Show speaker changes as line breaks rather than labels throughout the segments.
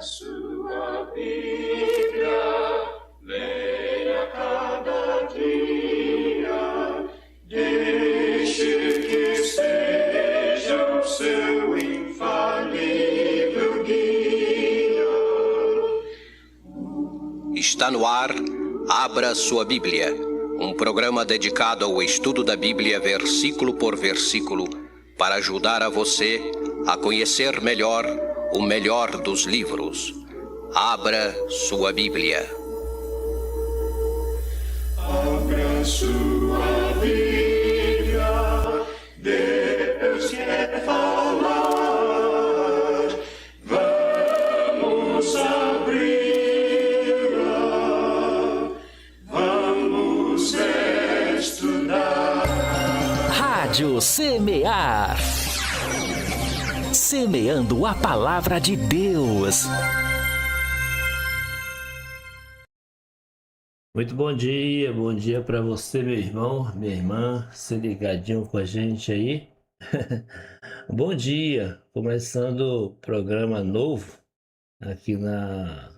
Sua Bíblia, leia cada dia, deixe que seja o seu infalível guia.
Está no ar, Abra Sua Bíblia, um programa dedicado ao estudo da Bíblia versículo por versículo, para ajudar a você a conhecer melhor o melhor dos livros. Abra sua Bíblia.
Abra sua Bíblia, Deus quer falar. Vamos abri-la, vamos estudar.
Rádio Semear. Semeando a palavra de Deus.
Muito bom dia para você, meu irmão, minha irmã, se ligadinho com a gente aí. Bom dia, começando o programa novo aqui na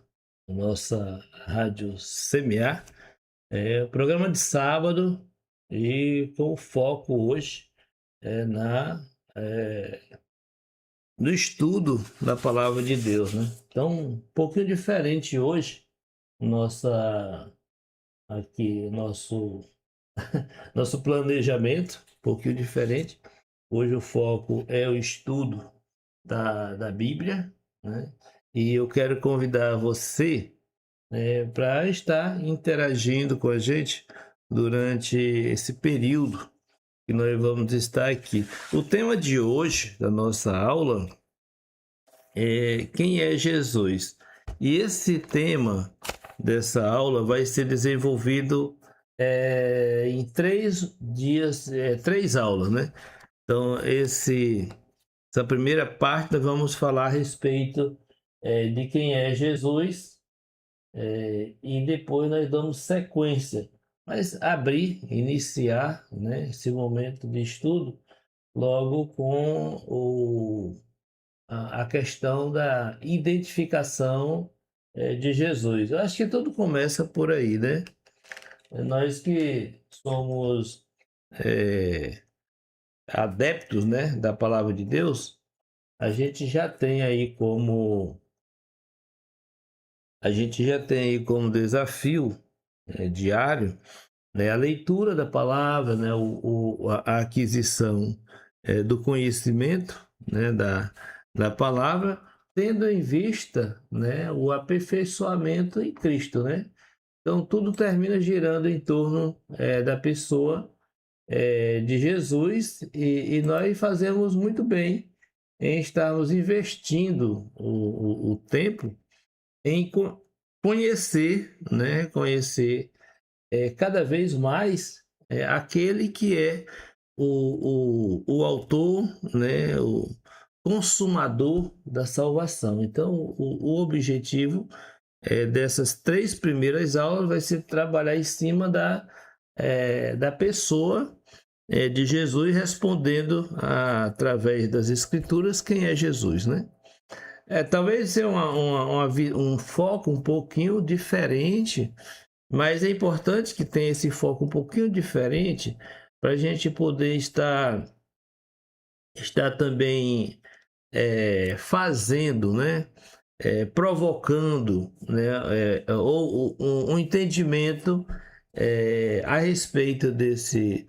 nossa Rádio Semear. Programa de sábado e com foco hoje no estudo da palavra de Deus, né? Então, um pouquinho diferente hoje, nosso planejamento, um pouquinho diferente. Hoje o foco é o estudo da Bíblia, né? E eu quero convidar você para estar interagindo com a gente durante esse período que nós vamos estar aqui. O tema de hoje da nossa aula é quem é Jesus? E esse tema dessa aula vai ser desenvolvido em 3 dias, 3 aulas, né? Então, essa primeira parte nós vamos falar a respeito de quem é Jesus, e depois nós damos sequência. Mas iniciar, né, esse momento de estudo logo com a questão da identificação de Jesus. Eu acho que tudo começa por aí, né? Nós que somos adeptos, né, da palavra de Deus, a gente já tem aí como desafio diário, né, a leitura da palavra, né, a aquisição do conhecimento, né, da palavra, tendo em vista, né, o aperfeiçoamento em Cristo, né? Então tudo termina girando em torno da pessoa de Jesus, e nós fazemos muito bem em estarmos investindo o tempo em conhecer, né, cada vez mais aquele que é o autor, né, o consumador da salvação. Então, o objetivo dessas 3 primeiras aulas vai ser trabalhar em cima da pessoa de Jesus, respondendo através das Escrituras quem é Jesus, né? Talvez seja um foco um pouquinho diferente, mas é importante que tenha esse foco um pouquinho diferente para a gente poder estar também fazendo, né? Provocando, né? Um entendimento a respeito desse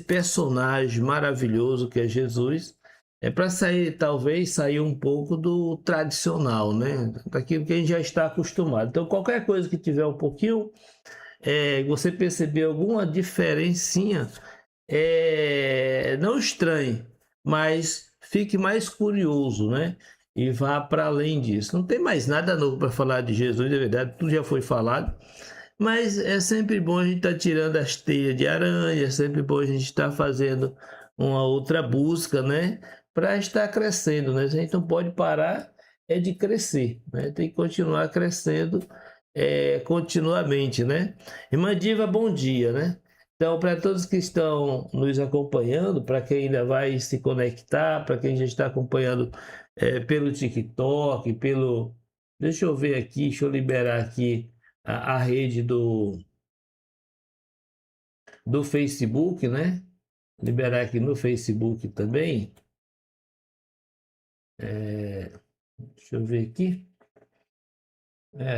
personagem maravilhoso que é Jesus, para talvez sair um pouco do tradicional, né? Daquilo que a gente já está acostumado. Então, qualquer coisa que tiver um pouquinho, você perceber alguma diferencinha, não estranhe, mas fique mais curioso, né? E vá para além disso. Não tem mais nada novo para falar de Jesus, é verdade, tudo já foi falado. Mas é sempre bom a gente estar tirando as teias de aranha, é sempre bom a gente estar fazendo uma outra busca, né? Para estar crescendo, né? A gente não pode parar de crescer, né? Tem que continuar crescendo continuamente, né? Irmã Diva, bom dia, né? Então, para todos que estão nos acompanhando, para quem ainda vai se conectar, para quem já está acompanhando pelo TikTok, pelo Deixa eu ver aqui, deixa eu liberar aqui a rede do Facebook, né? Liberar aqui no Facebook também. Deixa eu ver aqui.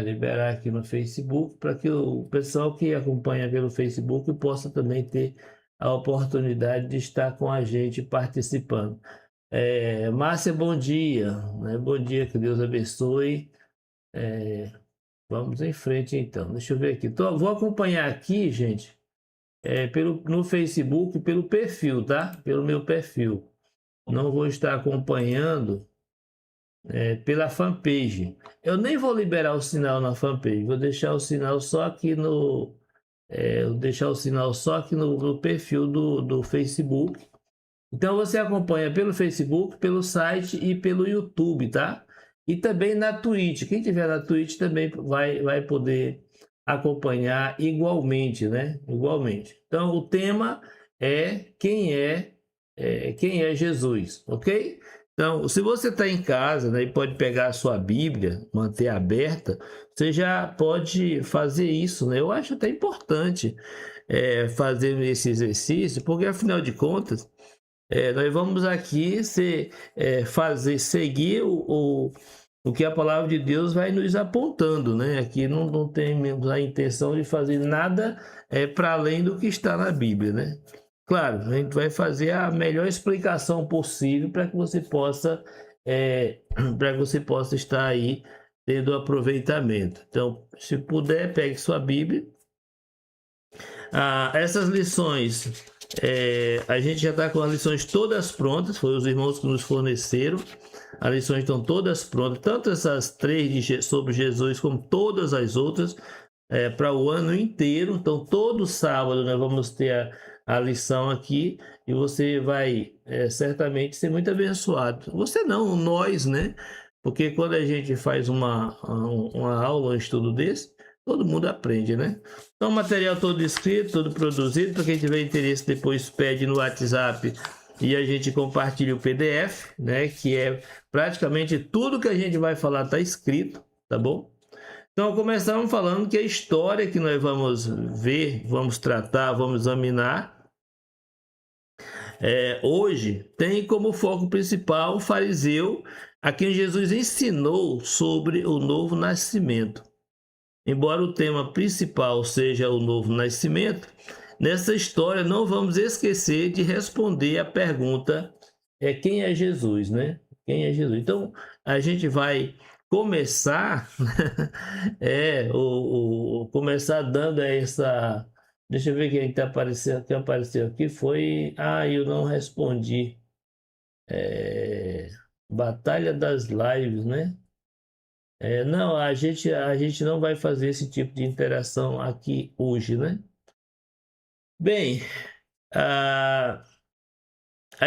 Liberar aqui no Facebook para que o pessoal que acompanha pelo Facebook possa também ter a oportunidade de estar com a gente participando. Márcia, bom dia, né? Bom dia, que Deus abençoe. Vamos em frente então. Deixa eu ver aqui. Vou acompanhar aqui, gente, no Facebook, pelo perfil, tá? Pelo meu perfil. Não vou estar acompanhando pela fanpage. Eu nem vou liberar o sinal na fanpage. Vou deixar o sinal só aqui no perfil do Facebook. Então você acompanha pelo Facebook, pelo site e pelo YouTube, tá? E também na Twitch. Quem tiver na Twitch também vai poder acompanhar igualmente, né? Igualmente. Então o tema é quem é Jesus, ok? Então, se você está em casa, né, e pode pegar a sua Bíblia, manter aberta, você já pode fazer isso, né? Eu acho até importante fazer esse exercício, porque afinal de contas, nós vamos aqui seguir o que a palavra de Deus vai nos apontando, né? Aqui não temos a intenção de fazer nada para além do que está na Bíblia, né? Claro, a gente vai fazer a melhor explicação possível para que você possa estar aí tendo aproveitamento. Então, se puder, pegue sua Bíblia. Essas lições, a gente já está com as lições todas prontas, foram os irmãos que nos forneceram. As lições estão todas prontas, tanto essas 3 sobre Jesus como todas as outras, para o ano inteiro. Então, todo sábado nós vamos ter a lição aqui e você vai certamente ser muito abençoado. Você não, nós, né? Porque quando a gente faz uma aula, um estudo desse, todo mundo aprende, né? Então, o material todo escrito, todo produzido. Para quem tiver interesse, depois pede no WhatsApp e a gente compartilha o PDF, né? Que é praticamente tudo que a gente vai falar está escrito, tá bom? Então, começamos falando que a história que nós vamos ver, vamos tratar, vamos examinar, hoje tem como foco principal o fariseu a quem Jesus ensinou sobre o novo nascimento. Embora o tema principal seja o novo nascimento, nessa história não vamos esquecer de responder a pergunta: quem é Jesus, né? Quem é Jesus? Então, a gente vai começar começar dando essa. Deixa eu ver quem está aparecendo. Quem apareceu aqui foi. Eu não respondi. Batalha das Lives, né? Não, a gente não vai fazer esse tipo de interação aqui hoje, né? Bem, a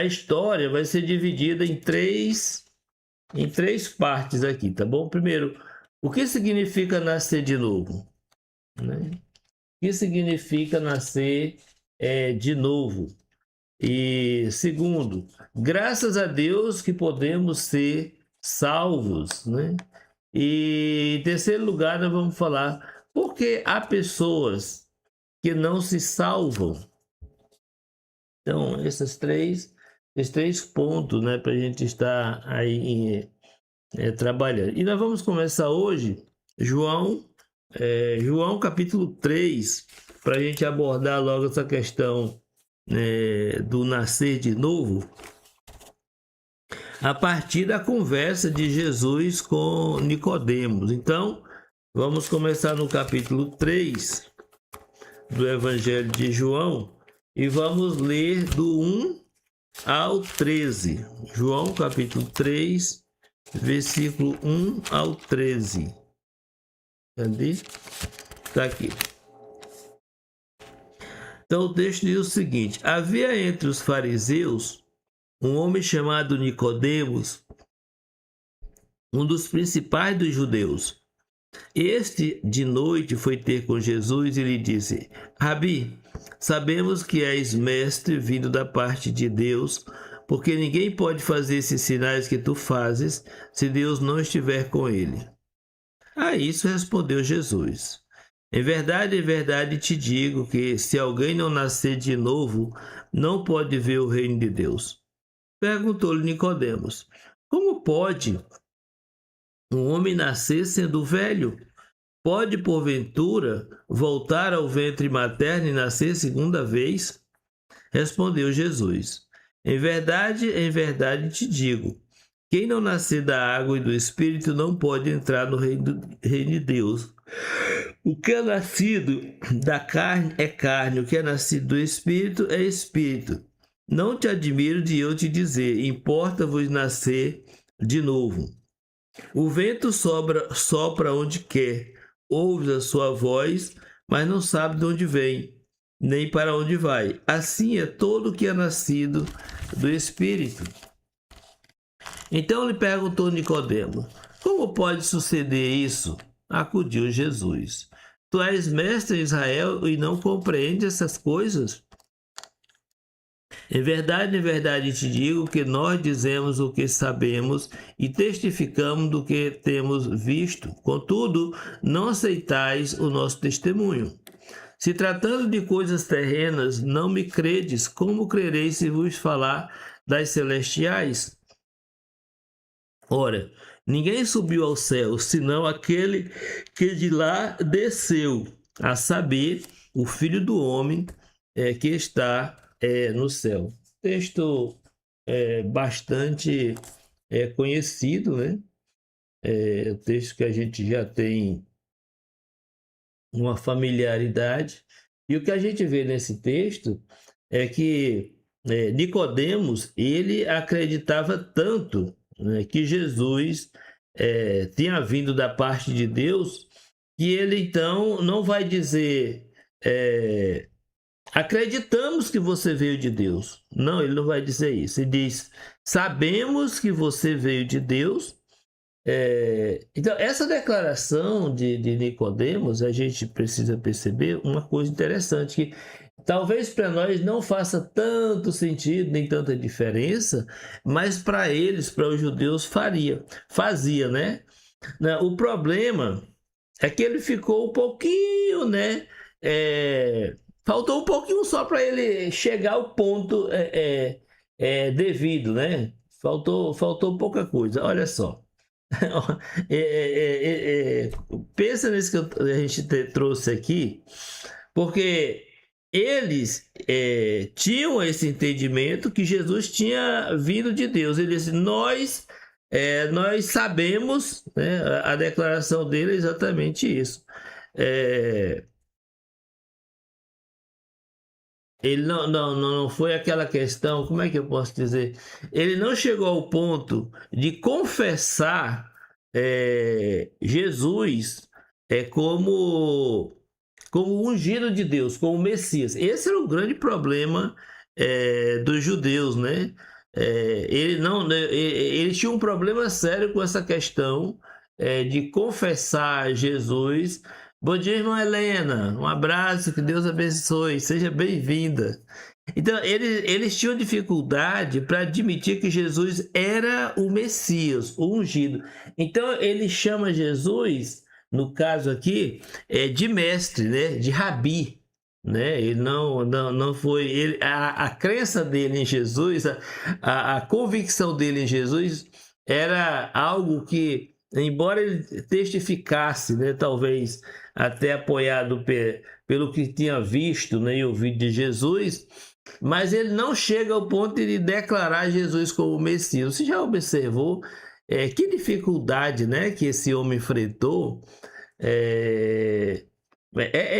história vai ser dividida em três partes aqui, tá bom? Primeiro, o que significa nascer de novo? Né? O que significa nascer de novo? E segundo, graças a Deus que podemos ser salvos, né? E em terceiro lugar, nós vamos falar por que há pessoas que não se salvam. Então, esses três pontos, né, para a gente estar aí trabalhando. E nós vamos começar hoje, João capítulo 3, para a gente abordar logo essa questão do nascer de novo, a partir da conversa de Jesus com Nicodemos. Então, vamos começar no capítulo 3 do Evangelho de João e vamos ler do 1 ao 13. João capítulo 3, versículo 1 ao 13. Cadê? Está aqui. Então o texto diz o seguinte: havia entre os fariseus um homem chamado Nicodemos, um dos principais dos judeus. Este de noite foi ter com Jesus e lhe disse: Rabi, sabemos que és mestre vindo da parte de Deus, porque ninguém pode fazer esses sinais que tu fazes se Deus não estiver com ele. A isso respondeu Jesus: em verdade te digo que se alguém não nascer de novo, não pode ver o reino de Deus. Perguntou-lhe Nicodemos: como pode um homem nascer sendo velho? Pode, porventura, voltar ao ventre materno e nascer segunda vez? Respondeu Jesus: em verdade te digo, quem não nascer da água e do Espírito não pode entrar no reino de Deus. O que é nascido da carne é carne, o que é nascido do Espírito é Espírito. Não te admiro de eu te dizer, importa-vos nascer de novo. O vento sopra onde quer, ouves a sua voz, mas não sabe de onde vem, nem para onde vai. Assim é todo o que é nascido do Espírito. Então lhe perguntou Nicodemo: como pode suceder isso? Acudiu Jesus: tu és mestre em Israel e não compreendes essas coisas? Em verdade te digo que nós dizemos o que sabemos e testificamos do que temos visto. Contudo, não aceitais o nosso testemunho. Se tratando de coisas terrenas, não me credes, como crereis se vos falar das celestiais? Ora, ninguém subiu ao céu, senão aquele que de lá desceu, a saber, o Filho do Homem que está no céu. Texto bastante conhecido, né? Texto que a gente já tem uma familiaridade. E o que a gente vê nesse texto é que Nicodemos, ele acreditava tanto, né, que Jesus tinha vindo da parte de Deus, que ele então não vai dizer acreditamos que você veio de Deus. Não, ele não vai dizer isso. Ele diz, sabemos que você veio de Deus. Então, essa declaração de Nicodemos, a gente precisa perceber uma coisa interessante, que talvez para nós não faça tanto sentido, nem tanta diferença, mas para eles, para os judeus, fazia, né? O problema é que ele ficou um pouquinho, né? Faltou um pouquinho só para ele chegar ao ponto devido, né? Faltou pouca coisa. Olha só. Pensa nisso que a gente trouxe aqui, porque eles tinham esse entendimento que Jesus tinha vindo de Deus. Ele disse, nós sabemos, né? A declaração dele é exatamente isso. Ele não foi aquela questão, como é que eu posso dizer? Ele não chegou ao ponto de confessar Jesus como ungido de Deus, como Messias. Esse era o grande problema dos judeus, né? Eles tinham um problema sério com essa questão de confessar Jesus. Bom dia, irmã Helena. Um abraço, que Deus abençoe. Seja bem-vinda. Então, eles tinham dificuldade para admitir que Jesus era o Messias, o ungido. Então, ele chama Jesus, no caso aqui, de mestre, né? De rabi. Né? Ele não foi... A crença dele em Jesus, a convicção dele em Jesus era algo que, embora ele testificasse, né, talvez até apoiado pelo que tinha visto, né, e ouvido de Jesus, mas ele não chega ao ponto de declarar Jesus como Messias. Você já observou que dificuldade, né, que esse homem enfrentou? É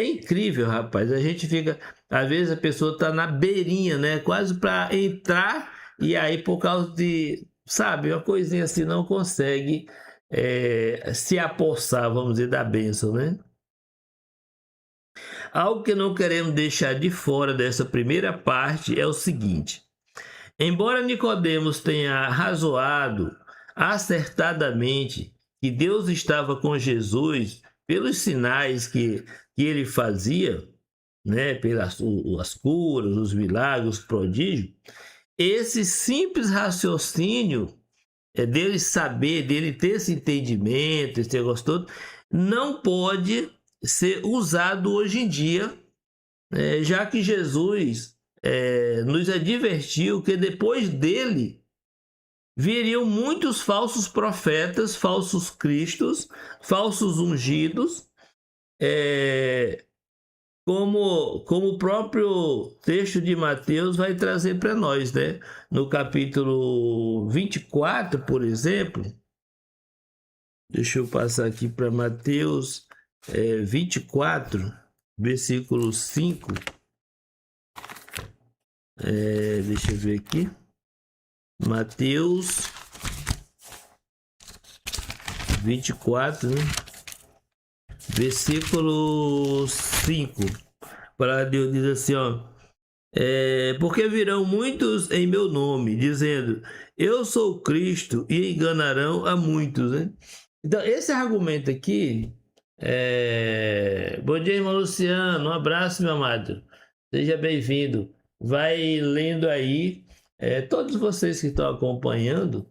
incrível, rapaz. A gente fica... Às vezes a pessoa está na beirinha, né, quase para entrar, e aí por causa de... Sabe, uma coisinha assim, não consegue se apossar, vamos dizer, da bênção, né? Algo que não queremos deixar de fora dessa primeira parte é o seguinte: embora Nicodemos tenha razoado acertadamente que Deus estava com Jesus pelos sinais que ele fazia, né, pelas as curas, os milagres, os prodígios, esse simples raciocínio dele saber, dele ter esse entendimento, esse negócio todo, não pode ser usado hoje em dia, já que Jesus nos advertiu que depois dele viriam muitos falsos profetas, falsos cristos, falsos ungidos, como o próprio texto de Mateus vai trazer para nós, né? No capítulo 24, por exemplo, deixa eu passar aqui para Mateus 24, versículo 5. Deixa eu ver aqui. Mateus 24, né? Versículo 5. A palavra de Deus diz assim, ó. Porque virão muitos em meu nome, dizendo, eu sou Cristo, e enganarão a muitos, né? Então, esse argumento aqui, bom dia, irmão Luciano, um abraço, meu amado, seja bem-vindo. Vai lendo aí, todos vocês que estão acompanhando,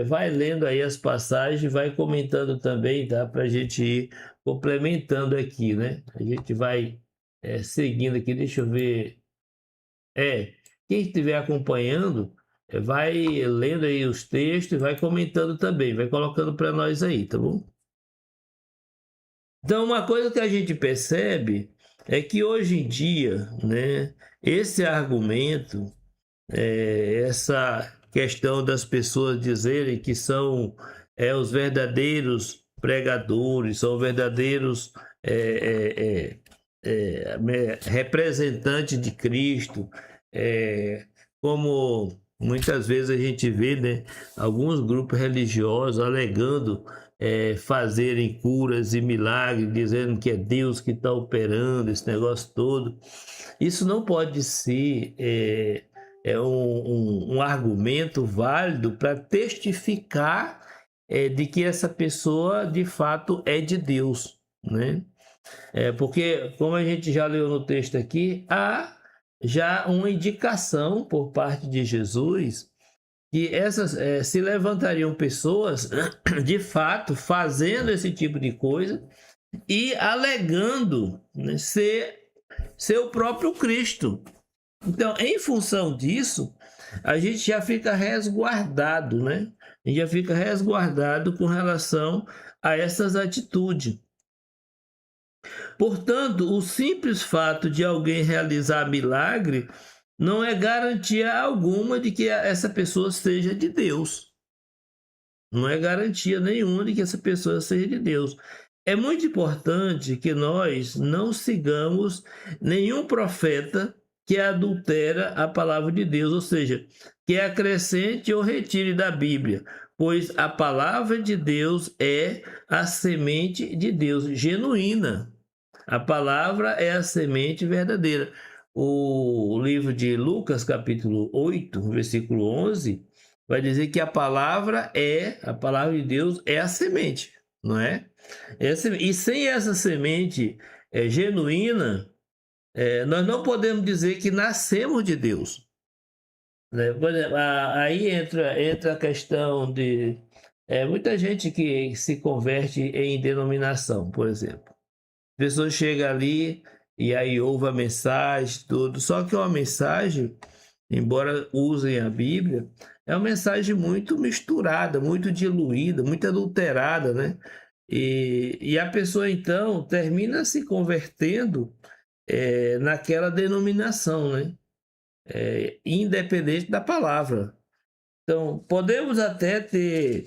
vai lendo aí as passagens, vai comentando também, tá? Para a gente ir complementando aqui, né? A gente vai seguindo aqui, deixa eu ver. Quem estiver acompanhando, vai lendo aí os textos, vai comentando também, vai colocando para nós aí, tá bom? Então, uma coisa que a gente percebe é que hoje em dia, né, esse argumento, essa questão das pessoas dizerem que são os verdadeiros pregadores, são verdadeiros representantes de Cristo, como muitas vezes a gente vê, né, alguns grupos religiosos alegando fazerem curas e milagres, dizendo que é Deus que está operando esse negócio todo. Isso não pode ser um argumento válido para testificar de que essa pessoa de fato é de Deus, né? Porque, como a gente já leu no texto aqui, há já uma indicação por parte de Jesus que se levantariam pessoas de fato fazendo esse tipo de coisa e alegando, né, ser o próprio Cristo. Então, em função disso, a gente já fica resguardado, né? A gente já fica resguardado com relação a essas atitudes. Portanto, o simples fato de alguém realizar milagre não é garantia alguma de que essa pessoa seja de Deus. Não é garantia nenhuma de que essa pessoa seja de Deus. É muito importante que nós não sigamos nenhum profeta que adultera a palavra de Deus, ou seja, que acrescente ou retire da Bíblia, pois a palavra de Deus é a semente de Deus genuína. A palavra é a semente verdadeira. O livro de Lucas, capítulo 8, versículo 11, vai dizer que a palavra de Deus é a semente, não é? E sem essa semente genuína, nós não podemos dizer que nascemos de Deus. Né? Por exemplo, aí entra a questão de muita gente que se converte em denominação, por exemplo. A pessoa chega ali e aí ouve a mensagem, tudo. Só que uma mensagem, embora usem a Bíblia, é uma mensagem muito misturada, muito diluída, muito adulterada, né? E a pessoa, então, termina se convertendo naquela denominação, né? Independente da palavra. Então, podemos até ter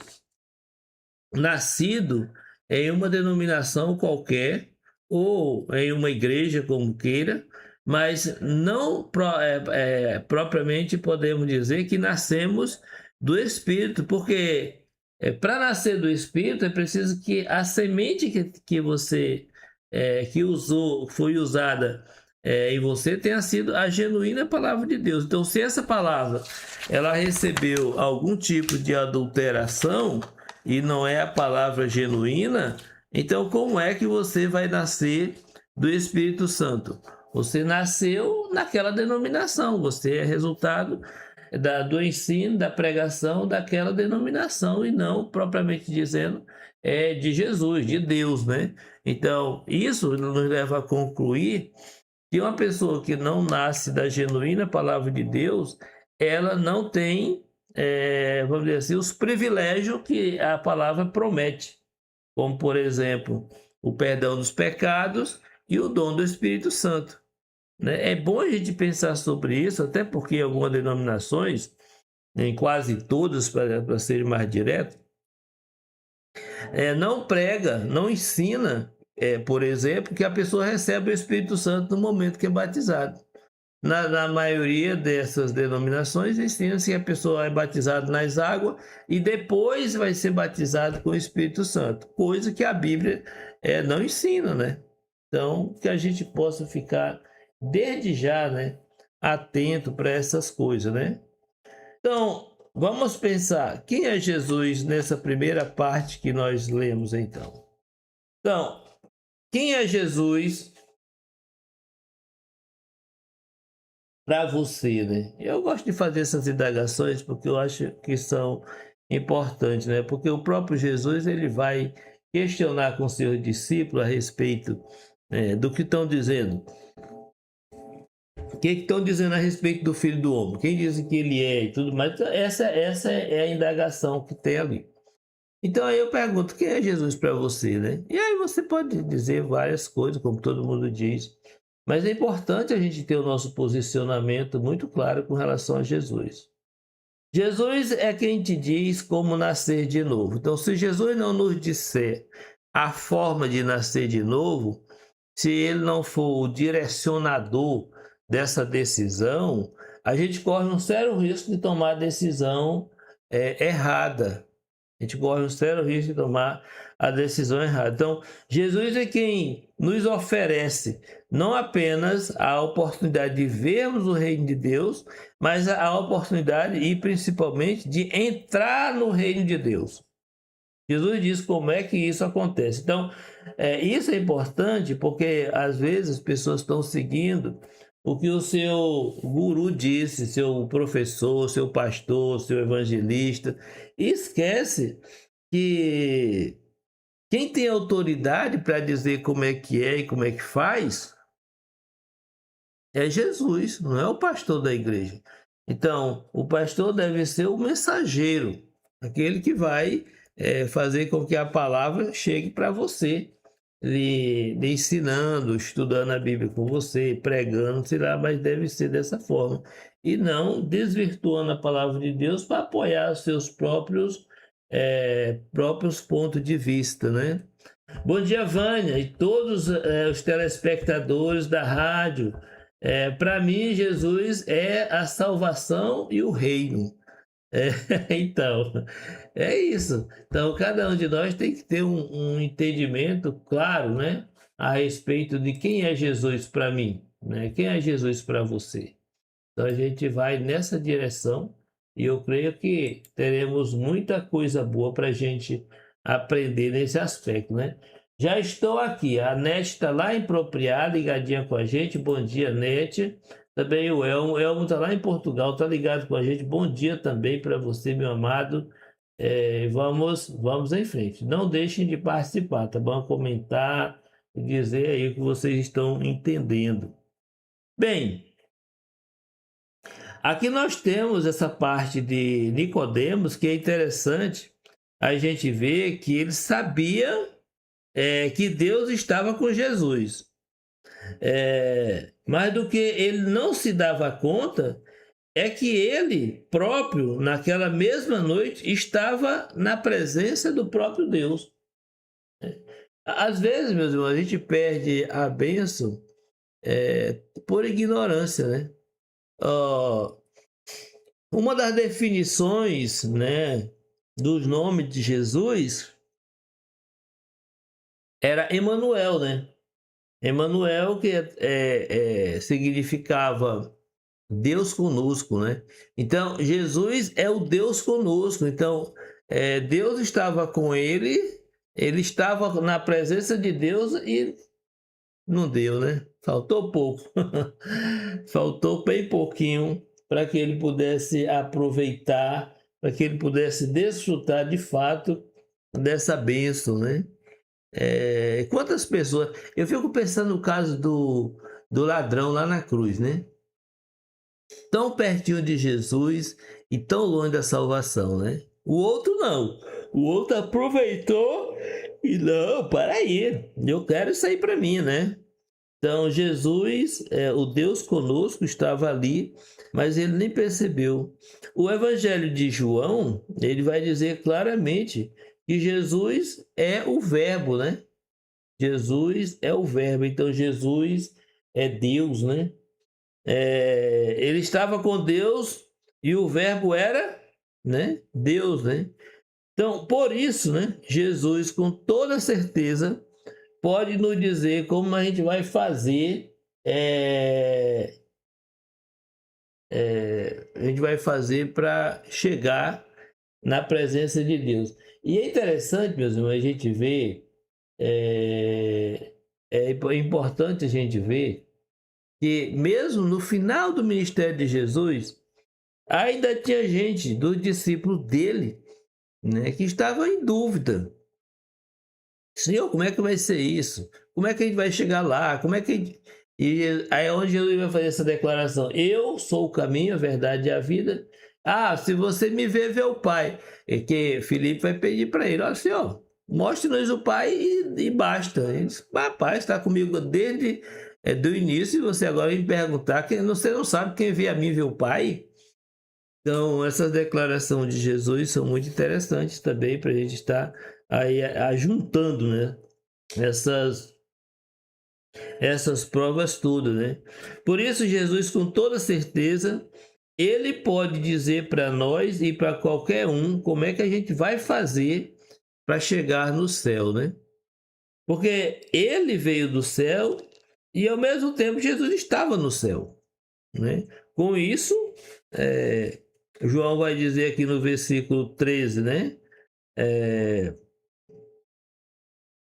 nascido em uma denominação qualquer, ou em uma igreja, como queira, mas não propriamente podemos dizer que nascemos do Espírito, porque para nascer do Espírito é preciso que a semente que você foi usada em você tenha sido a genuína palavra de Deus. Então, se essa palavra ela recebeu algum tipo de adulteração e não é a palavra genuína, então como é que você vai nascer do Espírito Santo? Você nasceu naquela denominação, você é resultado do ensino, da pregação daquela denominação e não, propriamente dizendo, de Jesus, de Deus, né? Então, isso nos leva a concluir que uma pessoa que não nasce da genuína palavra de Deus, ela não tem, vamos dizer assim, os privilégios que a palavra promete, como, por exemplo, o perdão dos pecados e o dom do Espírito Santo, né? É bom a gente pensar sobre isso, até porque algumas denominações, em quase todas, para ser mais direto, não prega, não ensina, por exemplo, que a pessoa recebe o Espírito Santo no momento que é batizado. Na maioria dessas denominações, ensina-se que a pessoa é batizada nas águas e depois vai ser batizado com o Espírito Santo, coisa que a Bíblia não ensina, né? Então, que a gente possa ficar desde já, né, atento para essas coisas, né? Então, vamos pensar, quem é Jesus nessa primeira parte que nós lemos, então? Então, quem é Jesus para você, né? Eu gosto de fazer essas indagações porque eu acho que são importantes, né? Porque o próprio Jesus, ele vai questionar com seus discípulos a respeito do que estão dizendo. O que estão dizendo a respeito do Filho do Homem? Quem dizem que ele é e tudo mais? Então, essa é a indagação que tem ali. Então aí eu pergunto, quem é Jesus para você, né? E aí você pode dizer várias coisas, como todo mundo diz. Mas é importante a gente ter o nosso posicionamento muito claro com relação a Jesus. Jesus é quem te diz como nascer de novo. Então, se Jesus não nos disser a forma de nascer de novo, se ele não for o direcionador dessa decisão, a gente corre um sério risco de tomar a decisão errada. A gente corre um sério risco de tomar a decisão errada. Então, Jesus é quem nos oferece não apenas a oportunidade de vermos o reino de Deus, mas a oportunidade e principalmente de entrar no reino de Deus. Jesus diz como é que isso acontece. Então, isso é importante porque às vezes as pessoas estão seguindo o que o seu guru disse, seu professor, seu pastor, seu evangelista, e esquece que quem tem autoridade para dizer como é que é e como é que faz é Jesus, não é o pastor da igreja. Então, o pastor deve ser o mensageiro, aquele que vai fazer com que a palavra chegue para você, lhe ensinando, estudando a Bíblia com você, pregando, sei lá, mas deve ser dessa forma. E não desvirtuando a palavra de Deus para apoiar os seus próprios pontos de vista, né? Bom dia, Vânia, e todos os telespectadores da rádio. Para mim, Jesus é a salvação e o reino. Então, é isso. Então, cada um de nós tem que ter um entendimento claro, né, a respeito de quem é Jesus para mim, né? Quem é Jesus para você. Então, a gente vai nessa direção e eu creio que teremos muita coisa boa para a gente aprender nesse aspecto, né? Já estou aqui, a Nete está lá em Propriá, ligadinha com a gente. Bom dia, Nete. Também o Elmo está lá em Portugal, está ligado com a gente. Bom dia também para você, meu amado. Vamos em frente. Não deixem de participar, tá bom? Comentar e dizer aí o que vocês estão entendendo. Bem, aqui nós temos essa parte de Nicodemos, que é interessante a gente ver que ele sabia que Deus estava com Jesus. Mais do que ele não se dava conta, é que ele próprio, naquela mesma noite, estava na presença do próprio Deus. Às vezes, meus irmãos, a gente perde a bênção por ignorância, né? Uma das definições, né, dos nomes de Jesus era Emanuel, né? Emanuel, que significava Deus conosco, né? Então, Jesus é o Deus conosco. Então, Deus estava com ele estava na presença de Deus e não deu, né? Faltou pouco. Faltou bem pouquinho para que ele pudesse aproveitar, para que ele pudesse desfrutar de fato dessa bênção, né? Quantas pessoas... Eu fico pensando no caso do ladrão lá na cruz, né? Tão pertinho de Jesus e tão longe da salvação, né? O outro não. O outro aproveitou e não, para aí, eu quero isso aí para mim, né? Então Jesus, o Deus conosco, estava ali, mas ele nem percebeu. O Evangelho de João, ele vai dizer claramente que Jesus é o Verbo, né? Jesus é o Verbo, então Jesus é Deus, né? Ele estava com Deus e o Verbo era, né, Deus, né? Então, por isso, né, Jesus, com toda certeza, pode nos dizer como a gente vai fazer, a gente vai fazer para chegar na presença de Deus. E é interessante, meus irmãos, a gente ver, é importante a gente ver que mesmo no final do ministério de Jesus, ainda tinha gente dos discípulos dele, né, que estava em dúvida. Senhor, como é que vai ser isso? Como é que a gente vai chegar lá? Como é que... E aí é onde Jesus vai fazer essa declaração: eu sou o caminho, a verdade e a vida. Se você me ver, vê o Pai. E que Filipe vai pedir para ele: olha, Senhor, mostre-nos o Pai e basta. Ele diz: Pai, está comigo desde do início, e você agora me perguntar, que você não sabe quem vê a mim vê o Pai? Então, essas declarações de Jesus são muito interessantes também para a gente estar aí ajuntando, né, essas provas todas, né? Por isso, Jesus, com toda certeza, ele pode dizer para nós e para qualquer um como é que a gente vai fazer para chegar no céu, né? Porque ele veio do céu e, ao mesmo tempo, Jesus estava no céu, né? Com isso, João vai dizer aqui no versículo 13, né?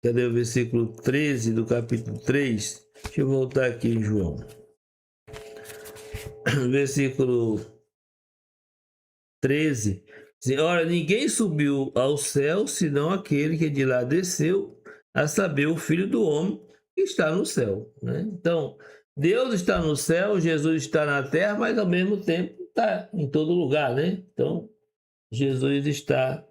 Cadê o versículo 13 do capítulo 3? Deixa eu voltar aqui em João. Versículo 13. Ora, ninguém subiu ao céu, senão aquele que de lá desceu, a saber, o Filho do Homem que está no céu, né? Então, Deus está no céu, Jesus está na terra, mas ao mesmo tempo está em todo lugar, né? Então, Jesus está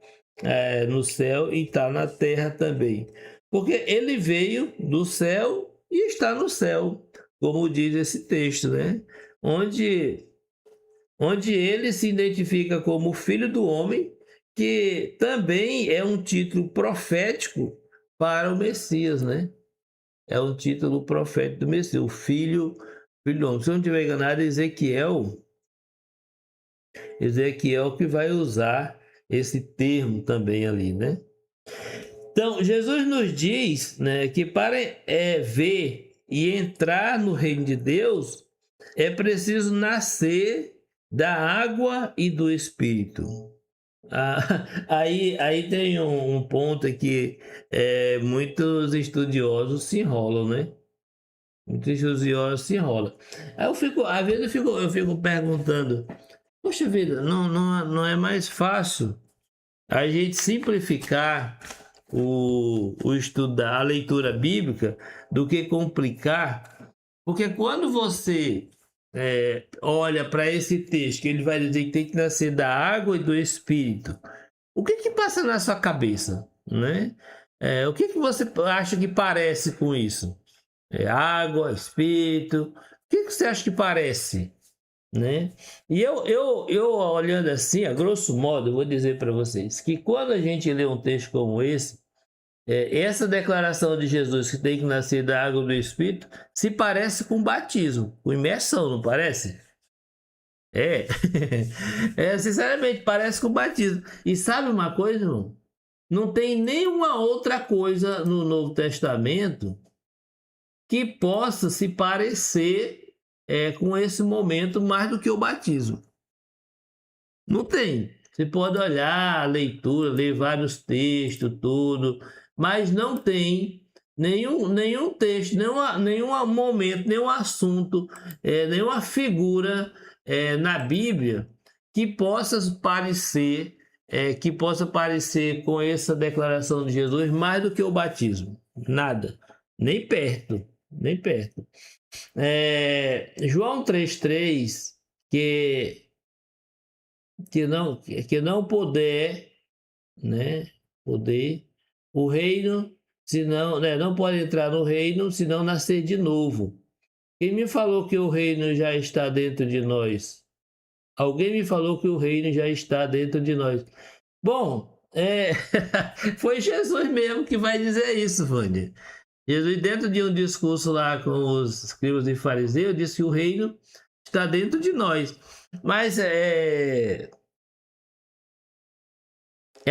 no céu e está na terra também. Porque ele veio do céu e está no céu, como diz esse texto, né? Onde ele se identifica como Filho do Homem, que também é um título profético para o Messias, né? É um título profético do Messias, o Filho do Homem. Se eu não estiver enganado, Ezequiel que vai usar esse termo também ali, né? Então, Jesus nos diz, né, que para ver e entrar no reino de Deus, é preciso nascer da água e do Espírito. Aí tem um ponto que muitos estudiosos se enrolam, né? Muitos estudiosos se enrolam. Aí às vezes eu fico perguntando: poxa vida, não é mais fácil a gente simplificar o estudo, a leitura bíblica, do que complicar? Porque quando você olha para esse texto, que ele vai dizer que tem que nascer da água e do Espírito, o que passa na sua cabeça, né? O que você acha que parece com isso? Água, Espírito, o que você acha que parece, né? E eu olhando assim, a grosso modo, eu vou dizer para vocês que quando a gente lê um texto como esse, essa declaração de Jesus que tem que nascer da água do Espírito se parece com batismo, com imersão, não parece? Sinceramente, parece com batismo. E sabe uma coisa, irmão? Não tem nenhuma outra coisa no Novo Testamento que possa se parecer com esse momento mais do que o batismo. Não tem. Você pode olhar a leitura, ler vários textos, tudo, mas não tem nenhum texto, nenhum momento, nenhum assunto, nenhuma figura na Bíblia que possa parecer com essa declaração de Jesus mais do que o batismo. Nada, nem perto, nem perto. João 3,3, que não poder, né, o reino, senão, né, não pode entrar no reino, senão nascer de novo. Quem me falou que o reino já está dentro de nós? Alguém me falou que o reino já está dentro de nós. Bom, foi Jesus mesmo que vai dizer isso, Vânia. Jesus, dentro de um discurso lá com os escribas e fariseus, disse que o reino está dentro de nós. Mas a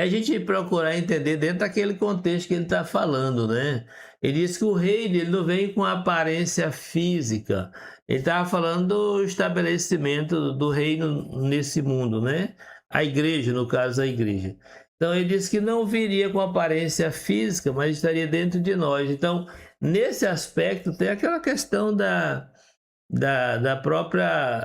gente procurar entender dentro daquele contexto que ele está falando, né? Ele diz que o reino ele não vem com aparência física. Ele estava falando do estabelecimento do reino nesse mundo, né? A igreja, no caso, a igreja. Então, ele disse que não viria com aparência física, mas estaria dentro de nós. Então, nesse aspecto, tem aquela questão da própria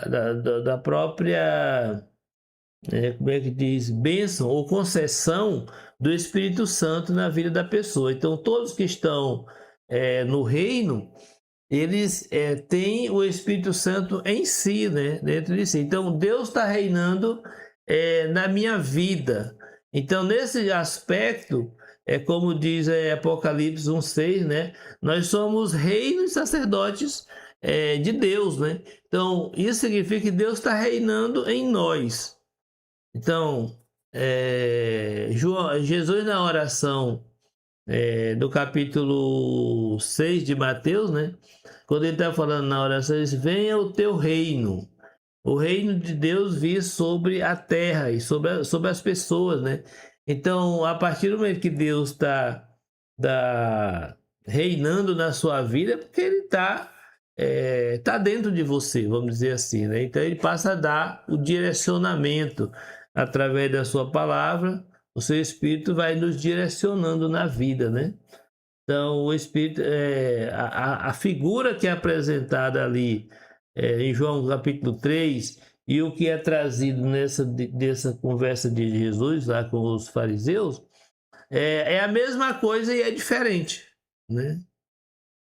como é que diz? Bênção ou concessão do Espírito Santo na vida da pessoa. Então, todos que estão no reino, eles têm o Espírito Santo em si, né? Dentro de si. Então, Deus está reinando na minha vida. Então, nesse aspecto, como diz Apocalipse 1,6, né? Nós somos reinos e sacerdotes de Deus, né? Então, isso significa que Deus está reinando em nós. Então, Jesus na oração do capítulo 6 de Mateus, né? Quando ele está falando na oração, ele diz, venha o teu reino. O reino de Deus vir sobre a terra e sobre as pessoas, né? Então, a partir do momento que Deus está reinando na sua vida, é porque ele está dentro de você, vamos dizer assim, né? Então, ele passa a dar o direcionamento através da sua palavra. O seu Espírito vai nos direcionando na vida, né? Então, o Espírito, a figura que é apresentada ali em João capítulo 3 e o que é trazido dessa conversa de Jesus lá com os fariseus, é a mesma coisa e é diferente, né?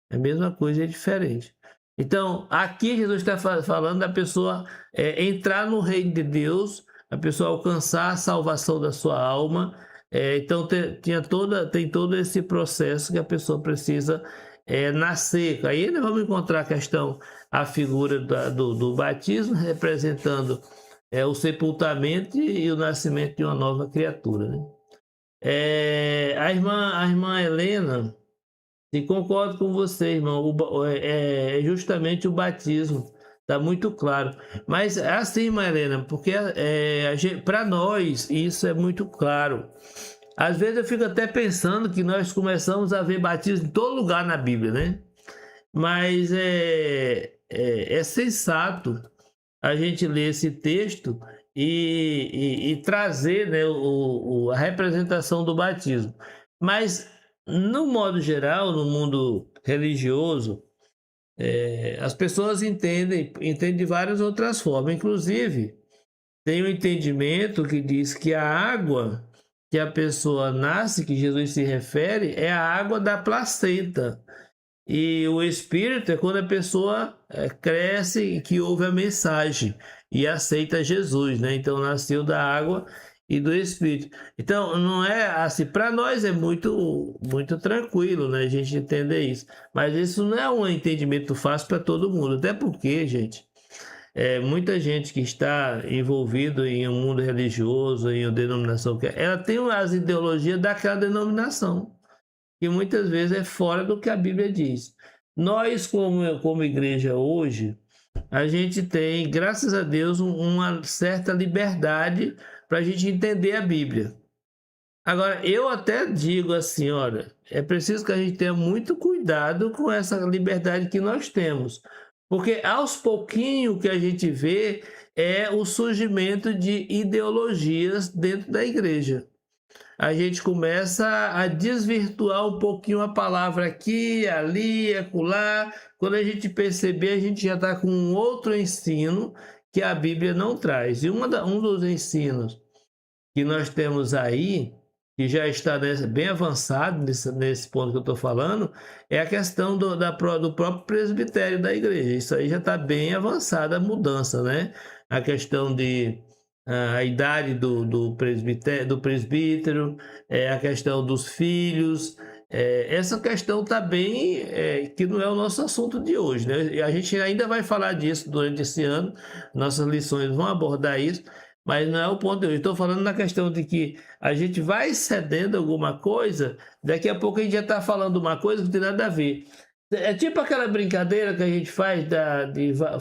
É a mesma coisa e é diferente. Então, aqui Jesus está falando da pessoa entrar no reino de Deus, a pessoa alcançar a salvação da sua alma. Então tem todo esse processo que a pessoa precisa nascer. Aí nós vamos encontrar a figura do batismo representando o sepultamento e o nascimento de uma nova criatura, né? A irmã Helena, e concordo com você, irmão, é justamente o batismo. Está muito claro. Mas é assim, Marlena, porque para nós isso é muito claro. Às vezes eu fico até pensando que nós começamos a ver batismo em todo lugar na Bíblia, né? Mas é sensato a gente ler esse texto e trazer, né, a representação do batismo. Mas, no modo geral, no mundo religioso, as pessoas entendem de várias outras formas. Inclusive, tem um entendimento que diz que a água que a pessoa nasce, que Jesus se refere, é a água da placenta. E o Espírito é quando a pessoa cresce e que ouve a mensagem e aceita Jesus, né? Então, nasceu da água e do Espírito. Então, não é assim, para nós é muito, muito tranquilo, né, a gente entender isso. Mas isso não é um entendimento fácil para todo mundo, até porque, gente, muita gente que está envolvido em um mundo religioso, em uma denominação, ela tem as ideologias daquela denominação, que muitas vezes é fora do que a Bíblia diz. Nós, como igreja hoje, a gente tem, graças a Deus, uma certa liberdade para a gente entender a Bíblia. Agora, eu até digo assim, olha, é preciso que a gente tenha muito cuidado com essa liberdade que nós temos, porque aos pouquinhos que a gente vê é o surgimento de ideologias dentro da igreja. A gente começa a desvirtuar um pouquinho a palavra aqui, ali, acolá. Quando a gente perceber, a gente já está com um outro ensino que a Bíblia não traz. E um dos ensinos que nós temos aí, que já está bem avançado nesse ponto que eu estou falando, é a questão do próprio presbitério da igreja. Isso aí já está bem avançada a mudança, né? A questão de a idade do presbítero, a questão dos filhos. Essa questão está bem, que não é o nosso assunto de hoje, né? A gente ainda vai falar disso durante esse ano, nossas lições vão abordar isso, mas não é o ponto de hoje. Estou falando na questão de que a gente vai cedendo alguma coisa, daqui a pouco a gente já está falando uma coisa que não tem nada a ver. É tipo aquela brincadeira que a gente faz,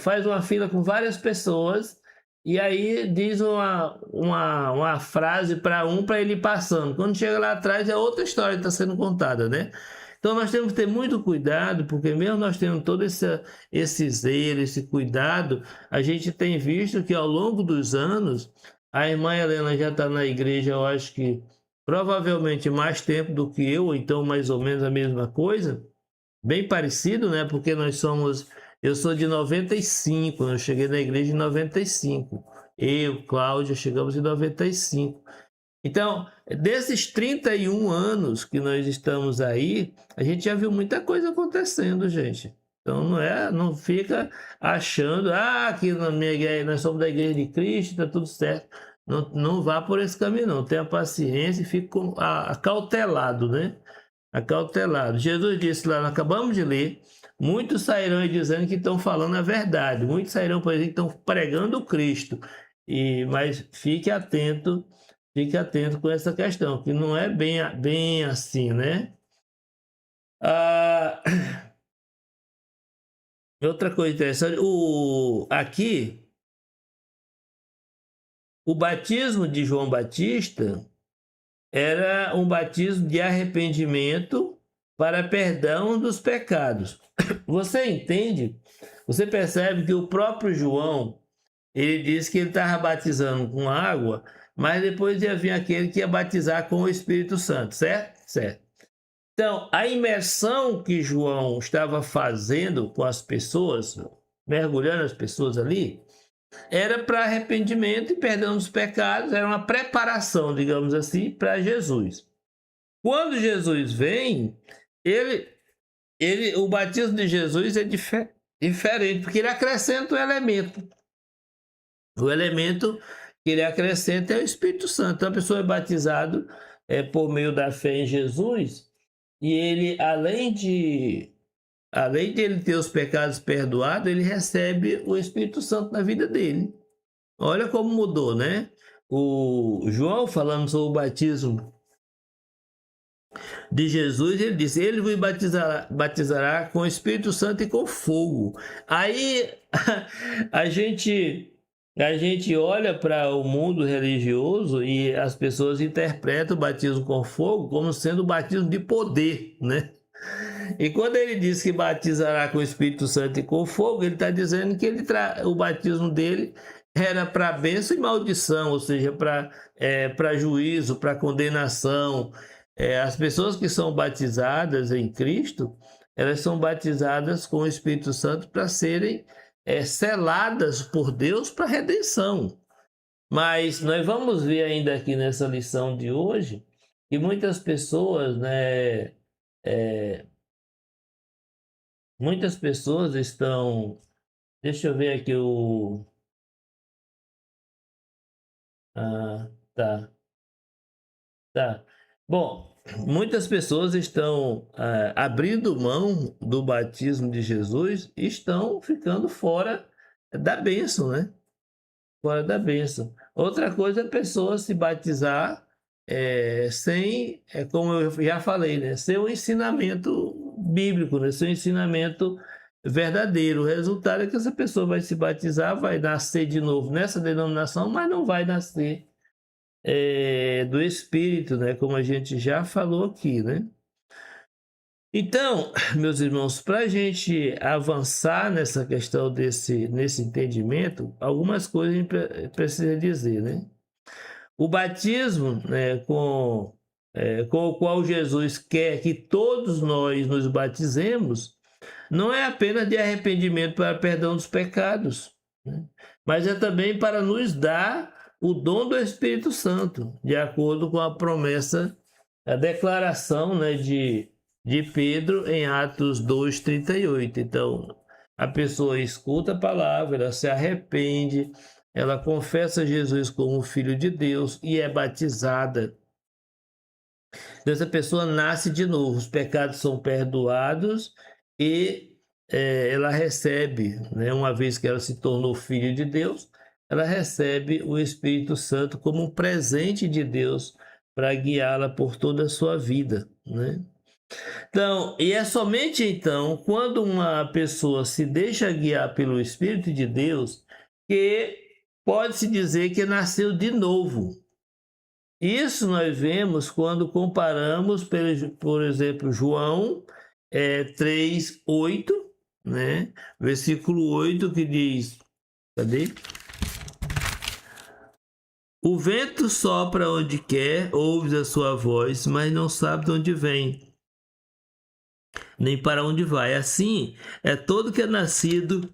faz uma fila com várias pessoas, e aí diz uma frase para ele ir passando. Quando chega lá atrás é outra história que está sendo contada, né? Então nós temos que ter muito cuidado, porque mesmo nós tendo todo esse zelo, esse cuidado, a gente tem visto que ao longo dos anos, a irmã Helena já está na igreja, eu acho que provavelmente mais tempo do que eu, ou então mais ou menos a mesma coisa, bem parecido, né? Porque eu sou de 95, eu cheguei na igreja em 95. Eu, Cláudia, chegamos em 95. Então, desses 31 anos que nós estamos aí, a gente já viu muita coisa acontecendo, gente. Então, não fica achando, aqui na minha igreja, nós somos da igreja de Cristo, está tudo certo. Não vá por esse caminho, não. Tenha paciência e fique acautelado, né? Acautelado. Jesus disse lá, nós acabamos de ler, muitos sairão aí dizendo que estão falando a verdade, muitos sairão por aí que estão pregando o Cristo. Mas fique atento com essa questão, que não é bem assim, né? Outra coisa interessante, aqui, o batismo de João Batista era um batismo de arrependimento para perdão dos pecados. Você entende? Você percebe que o próprio João, ele disse que ele estava batizando com água, mas depois ia vir aquele que ia batizar com o Espírito Santo, certo? Certo. Então, a imersão que João estava fazendo com as pessoas, mergulhando as pessoas ali, era para arrependimento e perdão dos pecados, era uma preparação, digamos assim, para Jesus. Quando Jesus vem, o batismo de Jesus é diferente, porque ele acrescenta um elemento. O elemento que ele acrescenta é o Espírito Santo. Então, a pessoa é batizado por meio da fé em Jesus, e ele, além de ele ter os pecados perdoados, ele recebe o Espírito Santo na vida dele. Olha como mudou, né? O João, falando sobre o batismo de Jesus, ele disse, ele vos batizará com o Espírito Santo e com fogo. Aí a gente olha para o mundo religioso e as pessoas interpretam o batismo com fogo como sendo o batismo de poder, né? E quando ele diz que batizará com o Espírito Santo e com fogo, ele está dizendo que o batismo dele era para bênção e maldição, ou seja, para juízo, para condenação. As pessoas que são batizadas em Cristo, elas são batizadas com o Espírito Santo para serem seladas por Deus para a redenção. Mas nós vamos ver ainda aqui nessa lição de hoje que muitas pessoas, né, muitas pessoas estão... Deixa eu ver aqui tá. Bom, muitas pessoas estão abrindo mão do batismo de Jesus e estão ficando fora da bênção, né? Fora da bênção. Outra coisa é a pessoa se batizar sem, como eu já falei, né? Sem o ensinamento bíblico, né? Sem o ensinamento verdadeiro. O resultado é que essa pessoa vai se batizar, vai nascer de novo nessa denominação, mas não vai nascer do Espírito, né? Como a gente já falou aqui, né? Então, meus irmãos, para a gente avançar nessa questão nesse entendimento, algumas coisas a gente precisa dizer, né? O batismo, né, com o qual Jesus quer que todos nós nos batizemos, não é apenas de arrependimento para perdão dos pecados, né? mas é também para nos dar o dom do Espírito Santo, de acordo com a promessa, a declaração, né, de Pedro em Atos 2:38. Então, a pessoa escuta a palavra, ela se arrepende, ela confessa Jesus como Filho de Deus e é batizada. Então, essa pessoa nasce de novo, os pecados são perdoados e ela recebe, né, uma vez que ela se tornou filho de Deus, ela recebe o Espírito Santo como um presente de Deus para guiá-la por toda a sua vida, né? Então, e é somente então, quando uma pessoa se deixa guiar pelo Espírito de Deus, que pode-se dizer que nasceu de novo. Isso nós vemos quando comparamos, por exemplo, João 3:8, né? Versículo 8, que diz, cadê? O vento sopra onde quer, ouves a sua voz, mas não sabe de onde vem, nem para onde vai. Assim é todo que é nascido